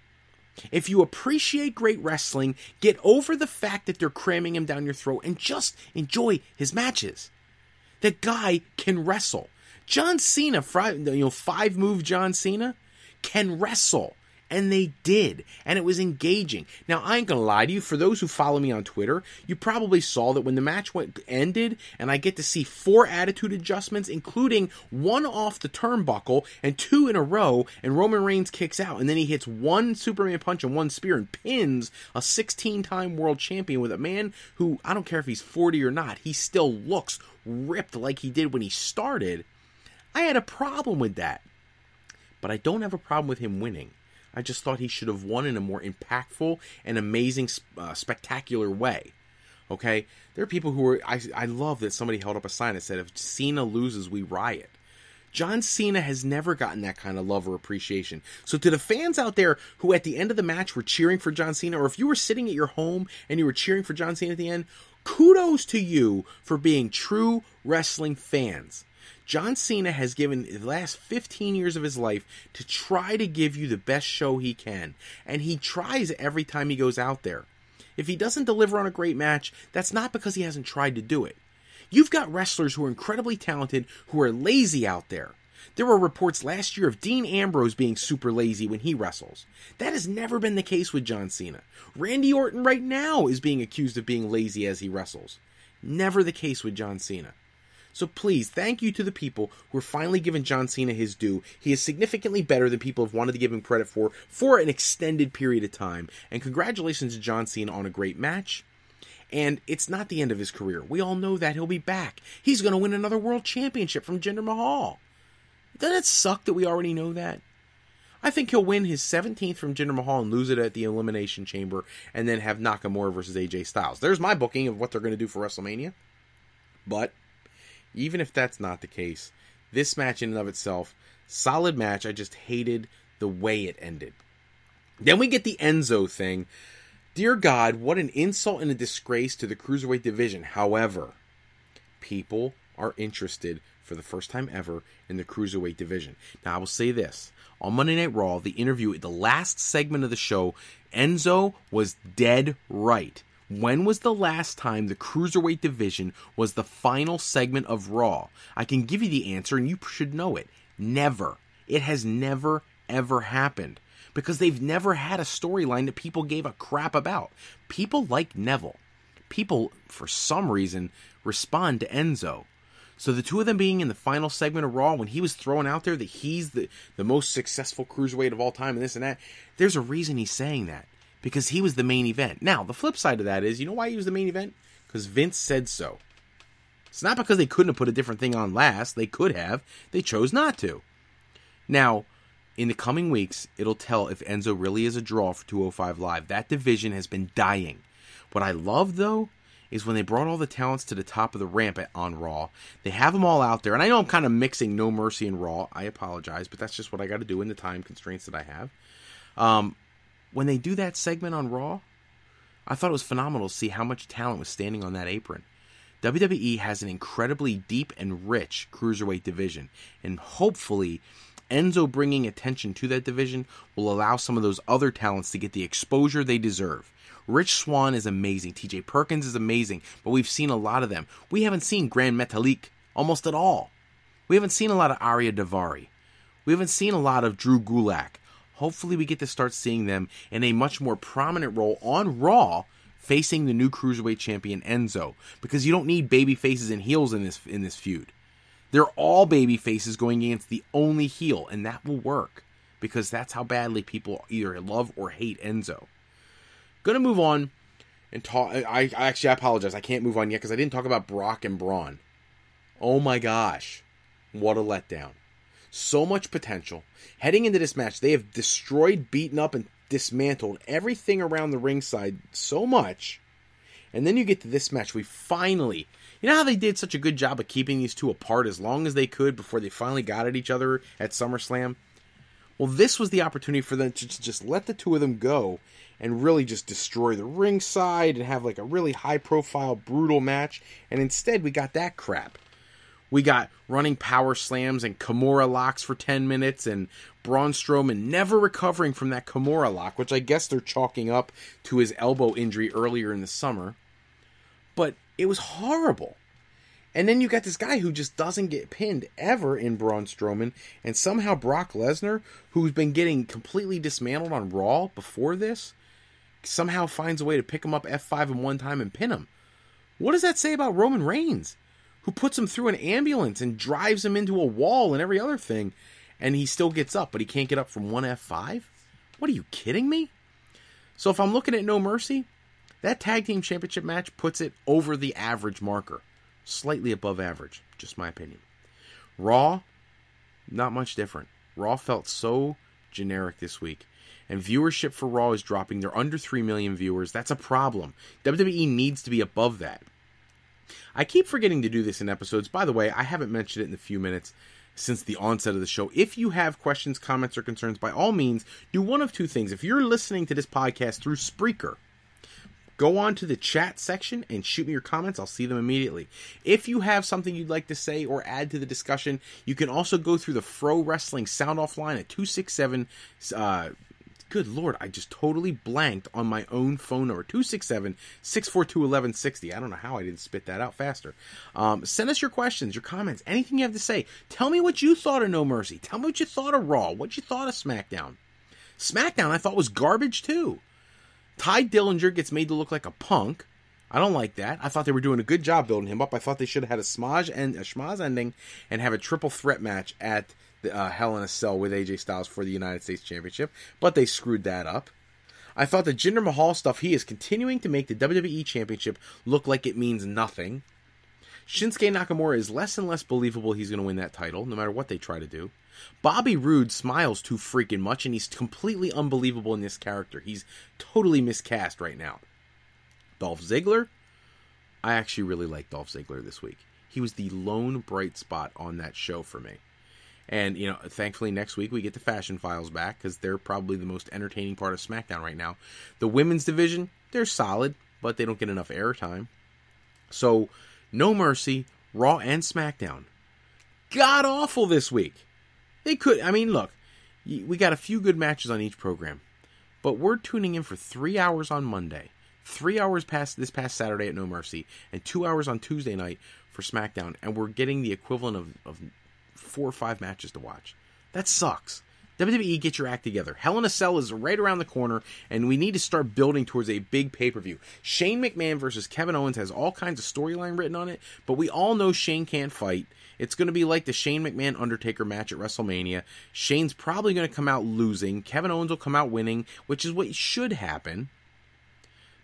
If you appreciate great wrestling, get over the fact that they're cramming him down your throat and just enjoy his matches. That guy can wrestle. John Cena, 5-move John Cena, can wrestle. And they did. And it was engaging. Now, I ain't going to lie to you. For those who follow me on Twitter, you probably saw that when the match ended, and I get to see 4 attitude adjustments, including 1 off the turnbuckle and 2 in a row, and Roman Reigns kicks out. And then he hits 1 Superman punch and 1 spear and pins a 16-time world champion with a man who, I don't care if he's 40 or not, he still looks ripped like he did when he started. I had a problem with that. But I don't have a problem with him winning. I just thought he should have won in a more impactful and amazing, spectacular way. Okay? There are people who are... I love that somebody held up a sign that said, if Cena loses, we riot. John Cena has never gotten that kind of love or appreciation. So to the fans out there who at the end of the match were cheering for John Cena, or if you were sitting at your home and you were cheering for John Cena at the end, kudos to you for being true wrestling fans. John Cena has given the last 15 years of his life to try to give you the best show he can. And he tries every time he goes out there. If he doesn't deliver on a great match, that's not because he hasn't tried to do it. You've got wrestlers who are incredibly talented who are lazy out there. There were reports last year of Dean Ambrose being super lazy when he wrestles. That has never been the case with John Cena. Randy Orton right now is being accused of being lazy as he wrestles. Never the case with John Cena. So please, thank you to the people who are finally giving John Cena his due. He is significantly better than people have wanted to give him credit for an extended period of time. And congratulations to John Cena on a great match. And it's not the end of his career. We all know that. He'll be back. He's going to win another world championship from Jinder Mahal. Doesn't it suck that we already know that? I think he'll win his 17th from Jinder Mahal and lose it at the Elimination Chamber and then have Nakamura versus AJ Styles. There's my booking of what they're going to do for WrestleMania. But even if that's not the case, this match in and of itself, solid match. I just hated the way it ended. Then we get the Enzo thing. Dear God, what an insult and a disgrace to the Cruiserweight division. However, people are interested for the first time ever in the Cruiserweight division. Now, I will say this. On Monday Night Raw, the interview, the last segment of the show, Enzo was dead right. When was the last time the Cruiserweight division was the final segment of Raw? I can give you the answer, and you should know it. Never. It has never, ever happened. Because they've never had a storyline that people gave a crap about. People like Neville. People, for some reason, respond to Enzo. So the two of them being in the final segment of Raw, when he was throwing out there that he's the most successful Cruiserweight of all time and this and that, there's a reason he's saying that. Because he was the main event. Now, the flip side of that is, you know why he was the main event? Because Vince said so. It's not because they couldn't have put a different thing on last. They could have. They chose not to. Now, in the coming weeks, it'll tell if Enzo really is a draw for 205 Live. That division has been dying. What I love, though, is when they brought all the talents to the top of the ramp on Raw. They have them all out there. And I know I'm kind of mixing No Mercy and Raw. I apologize, but that's just what I got to do in the time constraints that I have. When they do that segment on Raw, I thought it was phenomenal to see how much talent was standing on that apron. WWE has an incredibly deep and rich Cruiserweight division, and hopefully Enzo bringing attention to that division will allow some of those other talents to get the exposure they deserve. Rich Swann is amazing. TJ Perkins is amazing, but we've seen a lot of them. We haven't seen Grand Metalik almost at all. We haven't seen a lot of Arya Daivari. We haven't seen a lot of Drew Gulak. Hopefully we get to start seeing them in a much more prominent role on Raw facing the new Cruiserweight champion Enzo, because you don't need baby faces and heels in this feud. They're all baby faces going against the only heel, and that will work, because that's how badly people either love or hate Enzo. Gonna move on and talk. I apologize. I can't move on yet because I didn't talk about Brock and Braun. Oh my gosh, what a letdown. So much potential. Heading into this match, they have destroyed, beaten up, and dismantled everything around the ringside so much. And then you get to this match, we finally... You know how they did such a good job of keeping these two apart as long as they could before they finally got at each other at SummerSlam? Well, this was the opportunity for them to just let the two of them go and really just destroy the ringside and have like a really high-profile, brutal match. And instead, we got that crap. We got running power slams and Kimura locks for 10 minutes and Braun Strowman never recovering from that Kimura lock, which I guess they're chalking up to his elbow injury earlier in the summer. But it was horrible. And then you got this guy who just doesn't get pinned ever in Braun Strowman, and somehow Brock Lesnar, who's been getting completely dismantled on Raw before this, somehow finds a way to pick him up F5 in one time and pin him. What does that say about Roman Reigns, who puts him through an ambulance and drives him into a wall and every other thing, and he still gets up, but he can't get up from one F5? What, are you kidding me? So if I'm looking at No Mercy, that Tag Team Championship match puts it over the average marker. Slightly above average, just my opinion. Raw, not much different. Raw felt so generic this week. And viewership for Raw is dropping. They're under 3 million viewers. That's a problem. WWE needs to be above that. I keep forgetting to do this in episodes. By the way, I haven't mentioned it in a few minutes since the onset of the show. If you have questions, comments, or concerns, by all means, do one of two things. If you're listening to this podcast through Spreaker, go on to the chat section and shoot me your comments. I'll see them immediately. If you have something you'd like to say or add to the discussion, you can also go through the Fro Wrestling Sound Off line at 267... good Lord, I just totally blanked on my own phone number. 267-642-1160. I don't know how I didn't spit that out faster. Send us your questions, your comments, anything you have to say. Tell me what you thought of No Mercy. Tell me what you thought of Raw. What you thought of SmackDown. SmackDown I thought was garbage too. Ty Dillinger gets made to look like a punk. I don't like that. I thought they were doing a good job building him up. I thought they should have had a schmaz ending and have a triple threat match at the Hell in a Cell with AJ Styles for the United States Championship, but they screwed that up. I thought the Jinder Mahal stuff, he is continuing to make the WWE Championship look like it means nothing. Shinsuke Nakamura is less and less believable he's going to win that title, no matter what they try to do. Bobby Roode smiles too freaking much, and he's completely unbelievable in this character. He's totally miscast right now. Dolph Ziggler, I actually really like Dolph Ziggler this week. He was the lone bright spot on that show for me. And, you know, thankfully next week we get the Fashion Files back, because they're probably the most entertaining part of SmackDown right now. The women's division, they're solid, but they don't get enough airtime. So, No Mercy, Raw and SmackDown. God-awful this week. They could, I mean, look, we got a few good matches on each program, but we're tuning in for 3 hours on Monday, 3 hours this past Saturday at No Mercy, and 2 hours on Tuesday night for SmackDown, and we're getting the equivalent of 4 or 5 matches to watch. That sucks. WWE, get your act together. Hell in a Cell is right around the corner, and we need to start building towards a big pay-per-view. Shane McMahon versus Kevin Owens has all kinds of storyline written on it, but we all know Shane can't fight. It's going to be like the Shane McMahon-Undertaker match at WrestleMania. Shane's probably going to come out losing. Kevin Owens will come out winning, which is what should happen.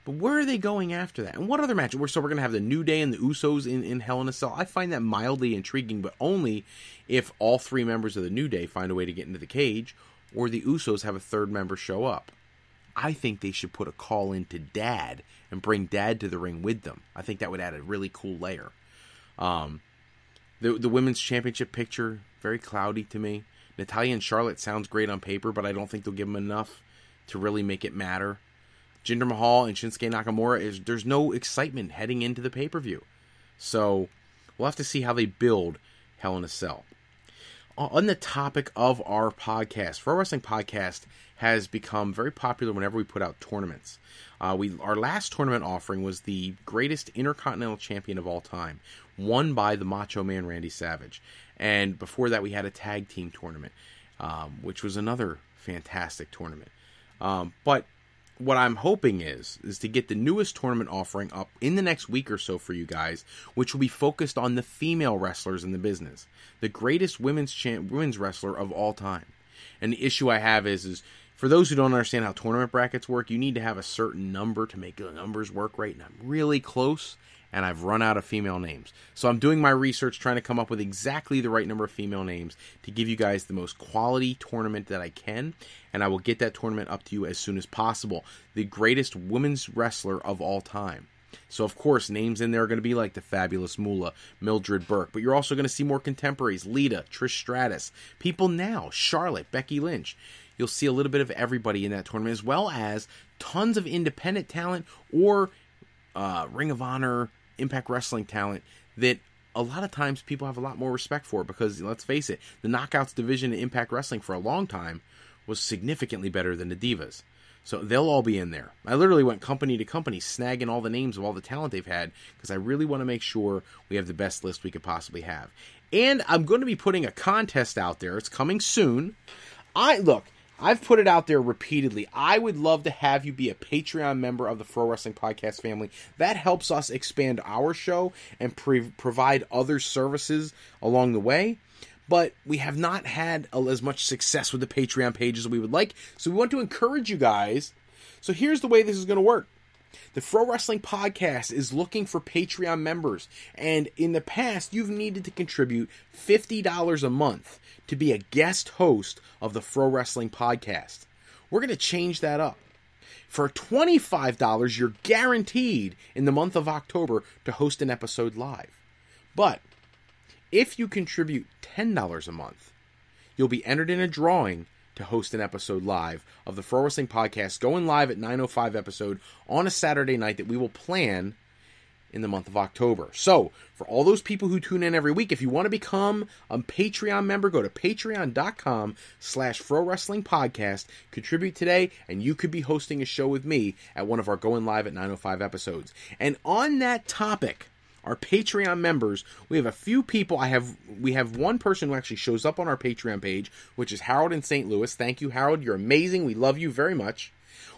But where are they going after that? And what other match? So we're going to have the New Day and the Usos in Hell in a Cell. I find that mildly intriguing, but only if all 3 members of the New Day find a way to get into the cage, or the Usos have a third member show up. I think they should put a call in to Dad and bring Dad to the ring with them. I think that would add a really cool layer. The women's championship picture, very cloudy to me. Natalya and Charlotte sounds great on paper, but I don't think they'll give them enough to really make it matter. Jinder Mahal and Shinsuke Nakamura, there's no excitement heading into the pay-per-view. So we'll have to see how they build Hell in a Cell. On the topic of our podcast, Pro Wrestling Podcast has become very popular whenever we put out tournaments. Our last tournament offering was the greatest Intercontinental Champion of all time, won by the Macho Man Randy Savage. And before that, we had a tag team tournament, which was another fantastic tournament. But what I'm hoping is to get the newest tournament offering up in the next week or so for you guys, which will be focused on the female wrestlers in the business, the greatest women's wrestler of all time. And the issue I have is for those who don't understand how tournament brackets work, you need to have a certain number to make the numbers work right, and I'm really close, and I've run out of female names. So I'm doing my research, trying to come up with exactly the right number of female names to give you guys the most quality tournament that I can, and I will get that tournament up to you as soon as possible. The greatest women's wrestler of all time. So, of course, names in there are going to be like the Fabulous Moolah, Mildred Burke, but you're also going to see more contemporaries, Lita, Trish Stratus, people now, Charlotte, Becky Lynch. You'll see a little bit of everybody in that tournament, as well as tons of independent talent or Ring of Honor, Impact Wrestling talent that a lot of times people have a lot more respect for, because, let's face it, the Knockouts division in Impact Wrestling for a long time was significantly better than the Divas. So they'll all be in there. I literally went company to company, snagging all the names of all the talent they've had, because I really want to make sure we have the best list we could possibly have. And I'm going to be putting a contest out there. It's coming soon. I've put it out there repeatedly. I would love to have you be a Patreon member of the Pro Wrestling Podcast family. That helps us expand our show and provide other services along the way. But we have not had as much success with the Patreon page as we would like. So we want to encourage you guys. So here's the way this is going to work. The Pro Wrestling Podcast is looking for Patreon members. And in the past, you've needed to contribute $50 a month to be a guest host of the Pro Wrestling Podcast. We're going to change that up. For $25, you're guaranteed in the month of October to host an episode live. But if you contribute $10 a month, you'll be entered in a drawing to host an episode live of the Pro Wrestling Podcast, going live at 9:05 episode on a Saturday night that we will plan in the month of October. So, for all those people who tune in every week, if you want to become a Patreon member, go to patreon.com/Pro Wrestling Podcast, contribute today, and you could be hosting a show with me at one of our going live at 9:05 episodes. And on that topic, our Patreon members, we have a few people. We have one person who actually shows up on our Patreon page, which is Harold in St. Louis. Thank you, Harold. You're amazing. We love you very much.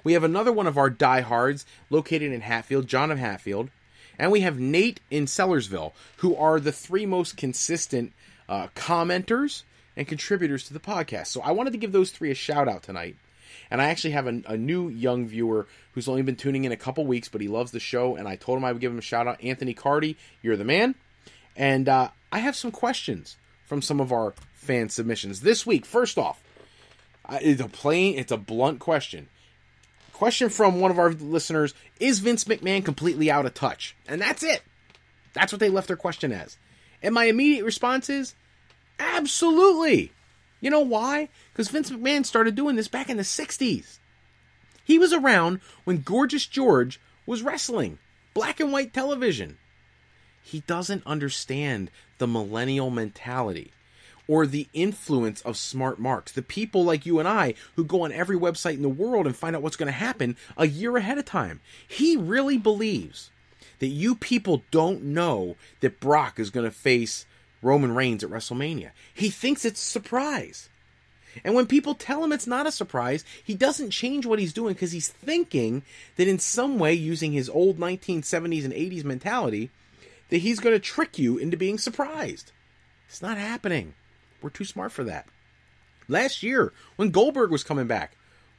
We have another one of our diehards located in Hatfield, John of Hatfield. And we have Nate in Sellersville, who are the three most consistent commenters and contributors to the podcast. So I wanted to give those three a shout out tonight. And I actually have a new young viewer who's only been tuning in a couple weeks, but he loves the show, and I told him I would give him a shout-out. Anthony Cardi, you're the man. And I have some questions from some of our fan submissions. This week, first off, it's a blunt question. Question from one of our listeners, is Vince McMahon completely out of touch? And that's it. That's what they left their question as. And my immediate response is, absolutely. You know why? Because Vince McMahon started doing this back in the 60s. He was around when Gorgeous George was wrestling. Black and white television. He doesn't understand the millennial mentality or the influence of smart marks. The people like you and I who go on every website in the world and find out what's going to happen a year ahead of time. He really believes that you people don't know that Brock is going to face Roman Reigns at WrestleMania. He thinks it's a surprise. And when people tell him it's not a surprise, he doesn't change what he's doing because he's thinking that in some way, using his old 1970s and 80s mentality, that he's going to trick you into being surprised. It's not happening. We're too smart for that. Last year, when Goldberg was coming back,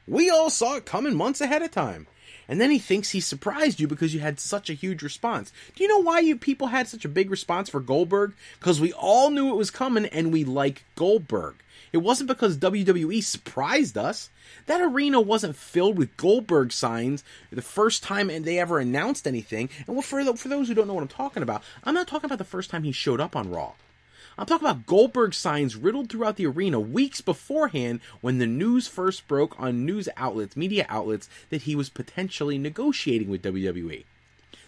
we all saw it coming months ahead of time. And then he thinks he surprised you because you had such a huge response. Do you know why you people had such a big response for Goldberg? Because we all knew it was coming and we like Goldberg. It wasn't because WWE surprised us. That arena wasn't filled with Goldberg signs the first time they ever announced anything. And for those who don't know what I'm talking about, I'm not talking about the first time he showed up on Raw. I'm talking about Goldberg signs riddled throughout the arena weeks beforehand when the news first broke on news outlets, media outlets, that he was potentially negotiating with WWE.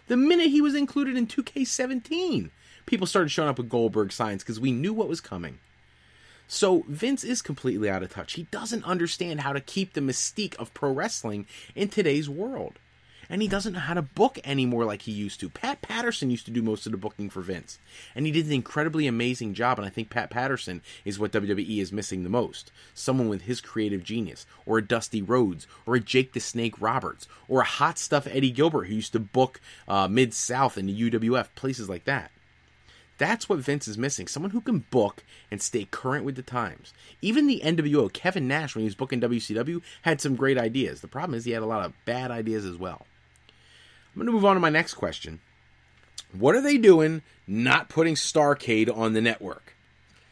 The minute he was included in 2K17, people started showing up with Goldberg signs because we knew what was coming. So Vince is completely out of touch. He doesn't understand how to keep the mystique of pro wrestling in today's world. And he doesn't know how to book anymore like he used to. Pat Patterson used to do most of the booking for Vince. And he did an incredibly amazing job, and I think Pat Patterson is what WWE is missing the most. Someone with his creative genius, or a Dusty Rhodes, or a Jake the Snake Roberts, or a hot stuff Eddie Gilbert who used to book Mid-South and the UWF, places like that. That's what Vince is missing. Someone who can book and stay current with the times. Even the NWO, Kevin Nash, when he was booking WCW, had some great ideas. The problem is he had a lot of bad ideas as well. I'm going to move on to my next question. What are they doing not putting Starrcade on the network?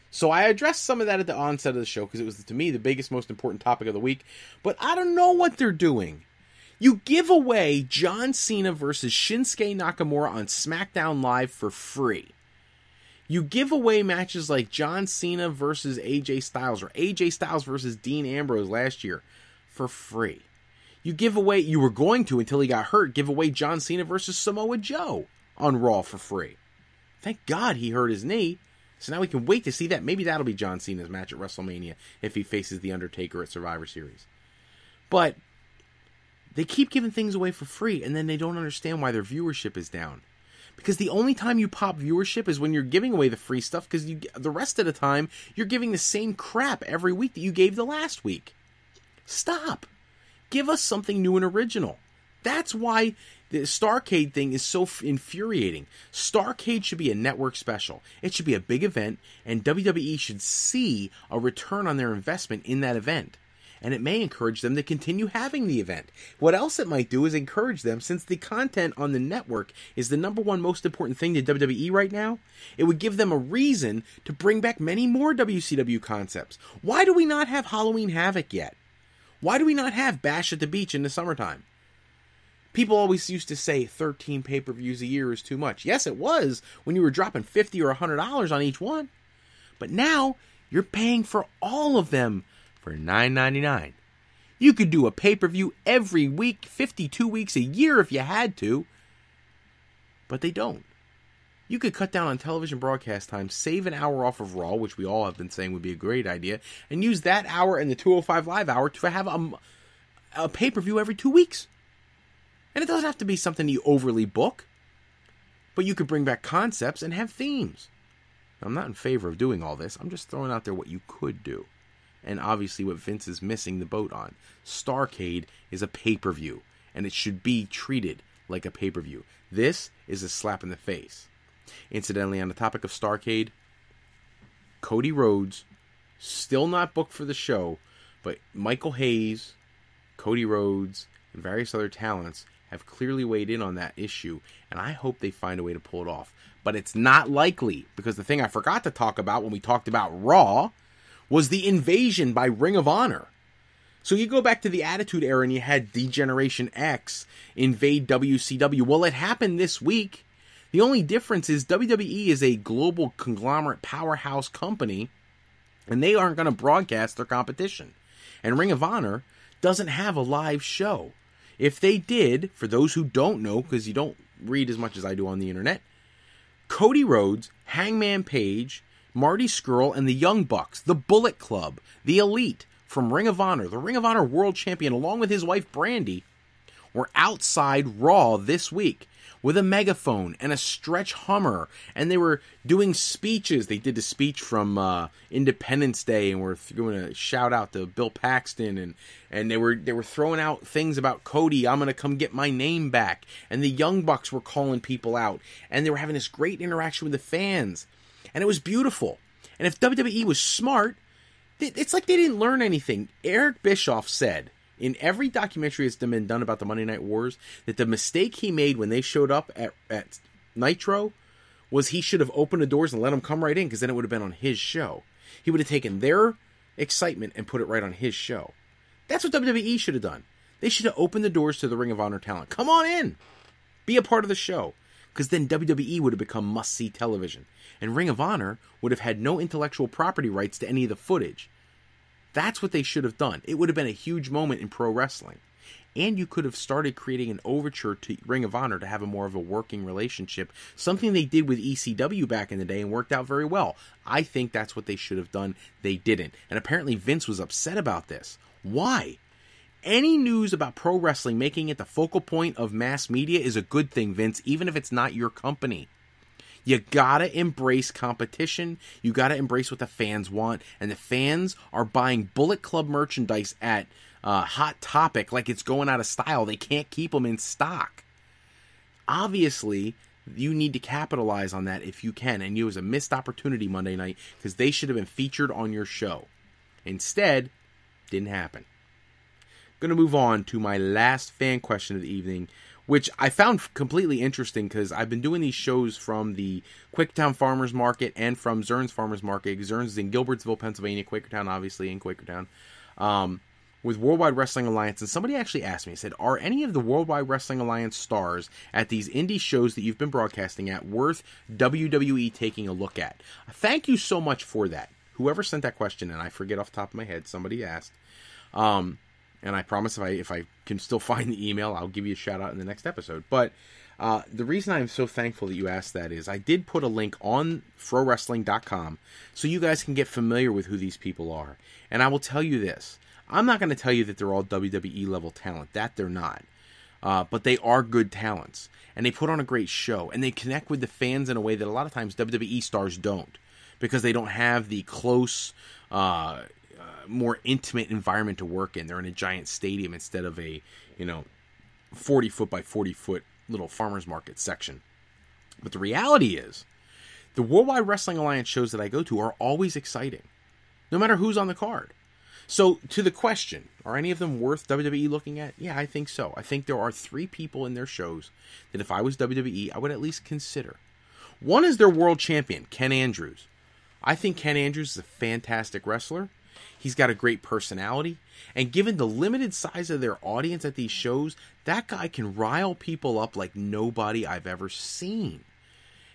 So I addressed some of that at the onset of the show because it was, to me, the biggest, most important topic of the week. But I don't know what they're doing. You give away John Cena versus Shinsuke Nakamura on SmackDown Live for free. You give away matches like John Cena versus AJ Styles or AJ Styles versus Dean Ambrose last year for free. You give away, you were going to until he got hurt, give away John Cena versus Samoa Joe on Raw for free. Thank God he hurt his knee. So now we can wait to see that. Maybe that'll be John Cena's match at WrestleMania if he faces The Undertaker at Survivor Series. But they keep giving things away for free, and then they don't understand why their viewership is down. Because the only time you pop viewership is when you're giving away the free stuff, because the rest of the time, you're giving the same crap every week that you gave the last week. Stop. Give us something new and original. That's why the Starrcade thing is so infuriating. Starrcade should be a network special. It should be a big event, and WWE should see a return on their investment in that event. And it may encourage them to continue having the event. What else it might do is encourage them, since the content on the network is the number one most important thing to WWE right now, it would give them a reason to bring back many more WCW concepts. Why do we not have Halloween Havoc yet? Why do we not have Bash at the Beach in the summertime? People always used to say 13 pay-per-views a year is too much. Yes, it was when you were dropping $50 or $100 on each one. But now, you're paying for all of them for $9.99. You could do a pay-per-view every week, 52 weeks a year if you had to. But they don't. You could cut down on television broadcast time, save an hour off of Raw, which we all have been saying would be a great idea, and use that hour and the 205 Live hour to have a pay-per-view every 2 weeks. And it doesn't have to be something you overly book, but you could bring back concepts and have themes. Now, I'm not in favor of doing all this. I'm just throwing out there what you could do. And obviously what Vince is missing the boat on. Starrcade is a pay-per-view, and it should be treated like a pay-per-view. This is a slap in the face. Incidentally, on the topic of Starrcade, Cody Rhodes, still not booked for the show, but Michael Hayes, Cody Rhodes, and various other talents have clearly weighed in on that issue, and I hope they find a way to pull it off. But it's not likely, because the thing I forgot to talk about when we talked about Raw was the invasion by Ring of Honor. So you go back to the Attitude Era and you had D-Generation X invade WCW. Well, it happened this week. The only difference is WWE is a global conglomerate powerhouse company, and they aren't going to broadcast their competition. And Ring of Honor doesn't have a live show. If they did, for those who don't know, because you don't read as much as I do on the internet, Cody Rhodes, Hangman Page, Marty Scurll, and the Young Bucks, the Bullet Club, the Elite from Ring of Honor, the Ring of Honor World Champion, along with his wife Brandy, were outside Raw this week with a megaphone and a stretch Hummer, and they were doing speeches. They did the speech from Independence Day, and were doing a shout out to Bill Paxton, and they were throwing out things about Cody. I'm gonna come get my name back, and the Young Bucks were calling people out, and they were having this great interaction with the fans, and it was beautiful. And if WWE was smart, it's like they didn't learn anything. Eric Bischoff said in every documentary that's been done about the Monday Night Wars that the mistake he made when they showed up at Nitro was he should have opened the doors and let them come right in, because then it would have been on his show. He would have taken their excitement and put it right on his show. That's what WWE should have done. They should have opened the doors to the Ring of Honor talent. Come on in. Be a part of the show. Because then WWE would have become must-see television. And Ring of Honor would have had no intellectual property rights to any of the footage. That's what they should have done. It would have been a huge moment in pro wrestling. And you could have started creating an overture to Ring of Honor to have a more of a working relationship. Something they did with ECW back in the day and worked out very well. I think that's what they should have done. They didn't. And apparently Vince was upset about this. Why? Any news about pro wrestling making it the focal point of mass media is a good thing, Vince, even if it's not your company. You gotta embrace competition. You gotta embrace what the fans want. And the fans are buying Bullet Club merchandise at Hot Topic like it's going out of style. They can't keep them in stock. Obviously, you need to capitalize on that if you can. And it was a missed opportunity Monday night because they should have been featured on your show. Instead, didn't happen. Going to move on to my last fan question of the evening, which I found completely interesting because I've been doing these shows from the Quakertown Farmers Market and from Zern's Farmers Market. Zern's is in Gilbertsville, Pennsylvania. Quakertown, obviously, in Quakertown. With Worldwide Wrestling Alliance. And somebody actually asked me, said, are any of the Worldwide Wrestling Alliance stars at these indie shows that you've been broadcasting at worth WWE taking a look at? Thank you so much for that. Whoever sent that question, and I forget off the top of my head, somebody asked. And I promise if I can still find the email, I'll give you a shout out in the next episode. But the reason I'm so thankful that you asked that is I did put a link on frowrestling.com so you guys can get familiar with who these people are. And I will tell you this. I'm not going to tell you that they're all WWE level talent. That they're not. But they are good talents. And they put on a great show. And they connect with the fans in a way that a lot of times WWE stars don't. Because they don't have the close, more intimate environment to work in. They're in a giant stadium instead of a, 40-foot by 40-foot little farmer's market section. But the reality is, the Worldwide Wrestling Alliance shows that I go to are always exciting. No matter who's on the card. So, to the question, are any of them worth WWE looking at? Yeah, I think so. I think there are 3 people in their shows that if I was WWE, I would at least consider. One is their world champion, Ken Andrews. I think Ken Andrews is a fantastic wrestler. He's got a great personality. And given the limited size of their audience at these shows, that guy can rile people up like nobody I've ever seen.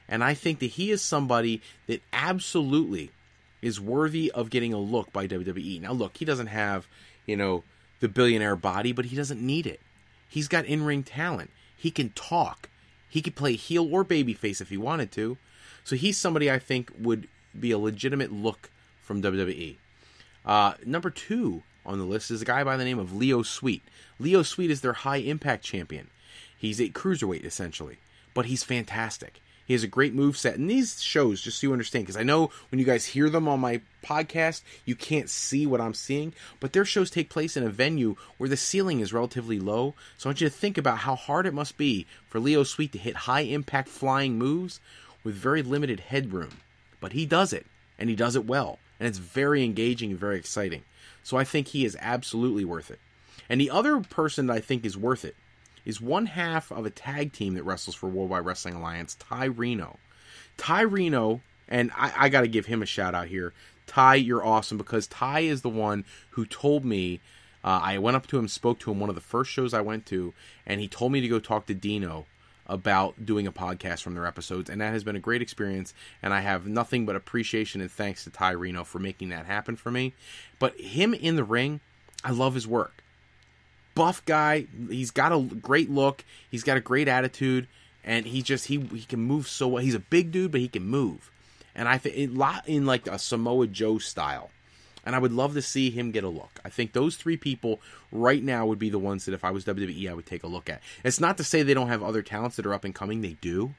And I think that he is somebody that absolutely is worthy of getting a look by WWE. Now, look, he doesn't have, the billionaire body, but he doesn't need it. He's got in-ring talent. He can talk. He could play heel or babyface if he wanted to. So he's somebody I think would be a legitimate look from WWE. Number 2 on the list is a guy by the name of Leo Sweet. Leo Sweet is their high-impact champion. He's a cruiserweight, essentially. But he's fantastic. He has a great moveset. And these shows, just so you understand, because I know when you guys hear them on my podcast, you can't see what I'm seeing, but their shows take place in a venue where the ceiling is relatively low. So I want you to think about how hard it must be for Leo Sweet to hit high-impact flying moves with very limited headroom. But he does it, and he does it well. And it's very engaging and very exciting. So I think he is absolutely worth it. And the other person that I think is worth it is one half of a tag team that wrestles for Worldwide Wrestling Alliance, Ty Reno. Ty Reno, and I got to give him a shout out here. Ty, you're awesome, because Ty is the one who told me, I went up to him, spoke to him one of the first shows I went to, and he told me to go talk to Dino about doing a podcast from their episodes, and that has been a great experience, and I have nothing but appreciation and thanks to Ty Reno for making that happen for me. But him in the ring, I love his work. Buff guy, he's got a great look, he's got a great attitude, and he can move so well. He's a big dude, but he can move. And I think a lot in like a Samoa Joe style. And I would love to see him get a look. I think those 3 people right now would be the ones that if I was WWE, I would take a look at. It's not to say they don't have other talents that are up and coming. They do.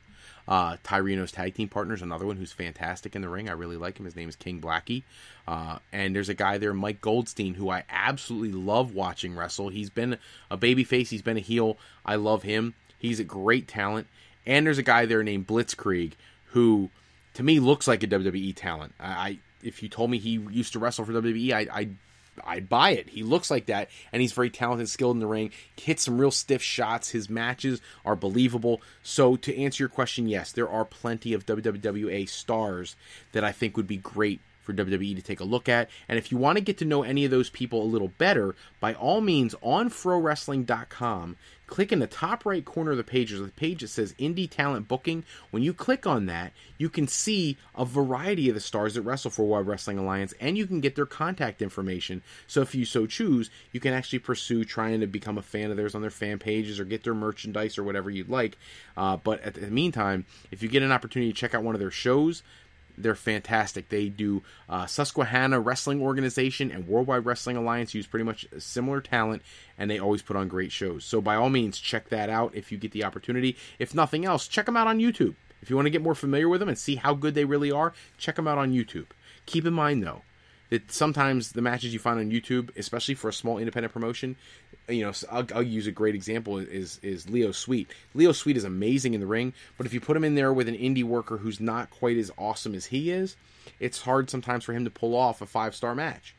Ty Reno's tag team partner is another one who's fantastic in the ring. I really like him. His name is King Blackie. And there's a guy there, Mike Goldstein, who I absolutely love watching wrestle. He's been a babyface. He's been a heel. I love him. He's a great talent. And there's a guy there named Blitzkrieg, who to me looks like a WWE talent. If you told me he used to wrestle for WWE, I'd buy it. He looks like that, and he's very talented, skilled in the ring, hits some real stiff shots. His matches are believable. So to answer your question, yes, there are plenty of WWA stars that I think would be great for WWE to take a look at. And if you want to get to know any of those people a little better, by all means, on frowrestling.com, click in the top right corner of the page. There's a page that says Indie Talent Booking. When you click on that, you can see a variety of the stars that wrestle for World Wrestling Alliance, and you can get their contact information. So if you so choose, you can actually pursue trying to become a fan of theirs on their fan pages or get their merchandise or whatever you'd like. But at the meantime, if you get an opportunity to check out one of their shows, They're fantastic. They do Susquehanna Wrestling Organization and Worldwide Wrestling Alliance use pretty much similar talent, and they always put on great shows. So by all means, check that out if you get the opportunity. If nothing else, check them out on YouTube. If you want to get more familiar with them and see how good they really are, check them out on YouTube. Keep in mind, though, that sometimes the matches you find on YouTube, especially for a small independent promotion, I'll use a great example is Leo Sweet. Leo Sweet is amazing in the ring, but if you put him in there with an indie worker who's not quite as awesome as he is, it's hard sometimes for him to pull off a 5-star match.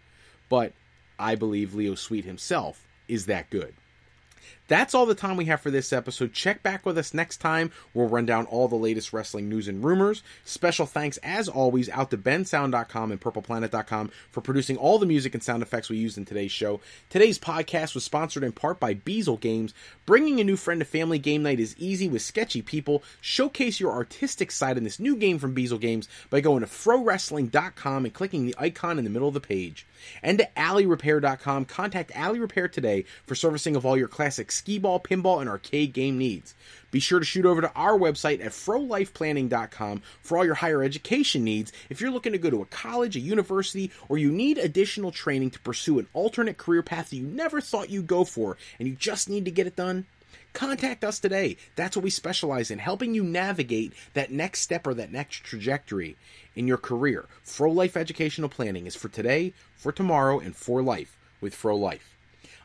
But I believe Leo Sweet himself is that good. That's all the time we have for this episode. Check back with us next time. We'll run down all the latest wrestling news and rumors. Special thanks, as always, out to bensound.com and purpleplanet.com for producing all the music and sound effects we used in today's show. Today's podcast was sponsored in part by Beazle Games. Bringing a new friend to family game night is easy with sketchy people. Showcase your artistic side in this new game from Beazle Games by going to frowrestling.com and clicking the icon in the middle of the page. And to alleyrepair.com. Contact Alley Repair today for servicing of all your classic skee-ball, pinball, and arcade game needs. Be sure to shoot over to our website at frolifeplanning.com for all your higher education needs. If you're looking to go to a college, a university, or you need additional training to pursue an alternate career path that you never thought you'd go for, and you just need to get it done, contact us today. That's what we specialize in, helping you navigate that next step or that next trajectory in your career. Fro Life Educational Planning is for today, for tomorrow, and for life with Fro Life.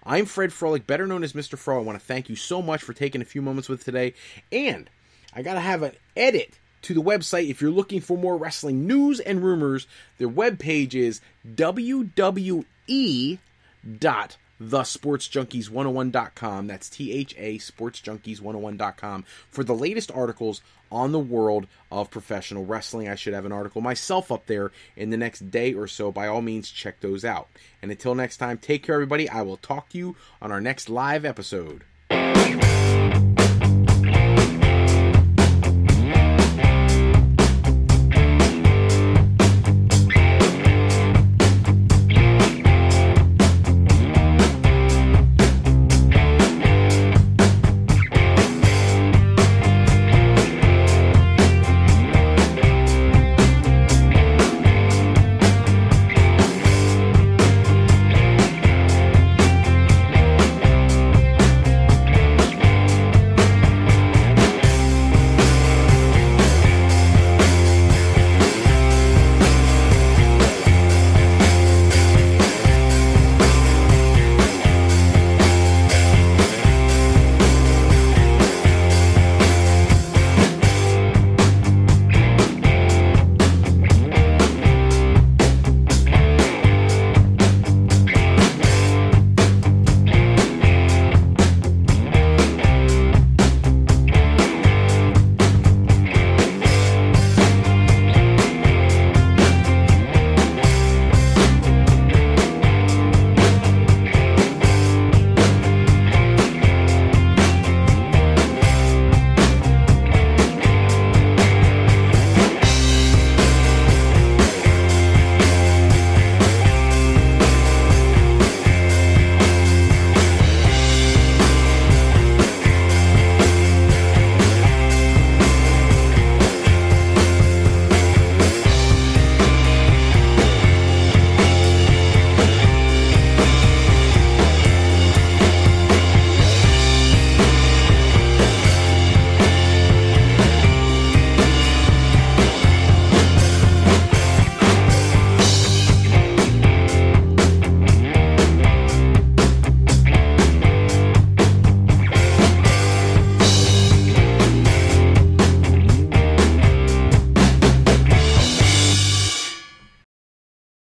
I'm Fred Froelich, better known as Mr. Fro. I want to thank you so much for taking a few moments with today. And I got to have an edit to the website if you're looking for more wrestling news and rumors. Their webpage is www.thesportsjunkies101.com. That's THA sportsjunkies101.com for the latest articles on the world of professional wrestling. I should have an article myself up there in the next day or so. By all means, check those out. And until next time, take care, everybody. I will talk to you on our next live episode.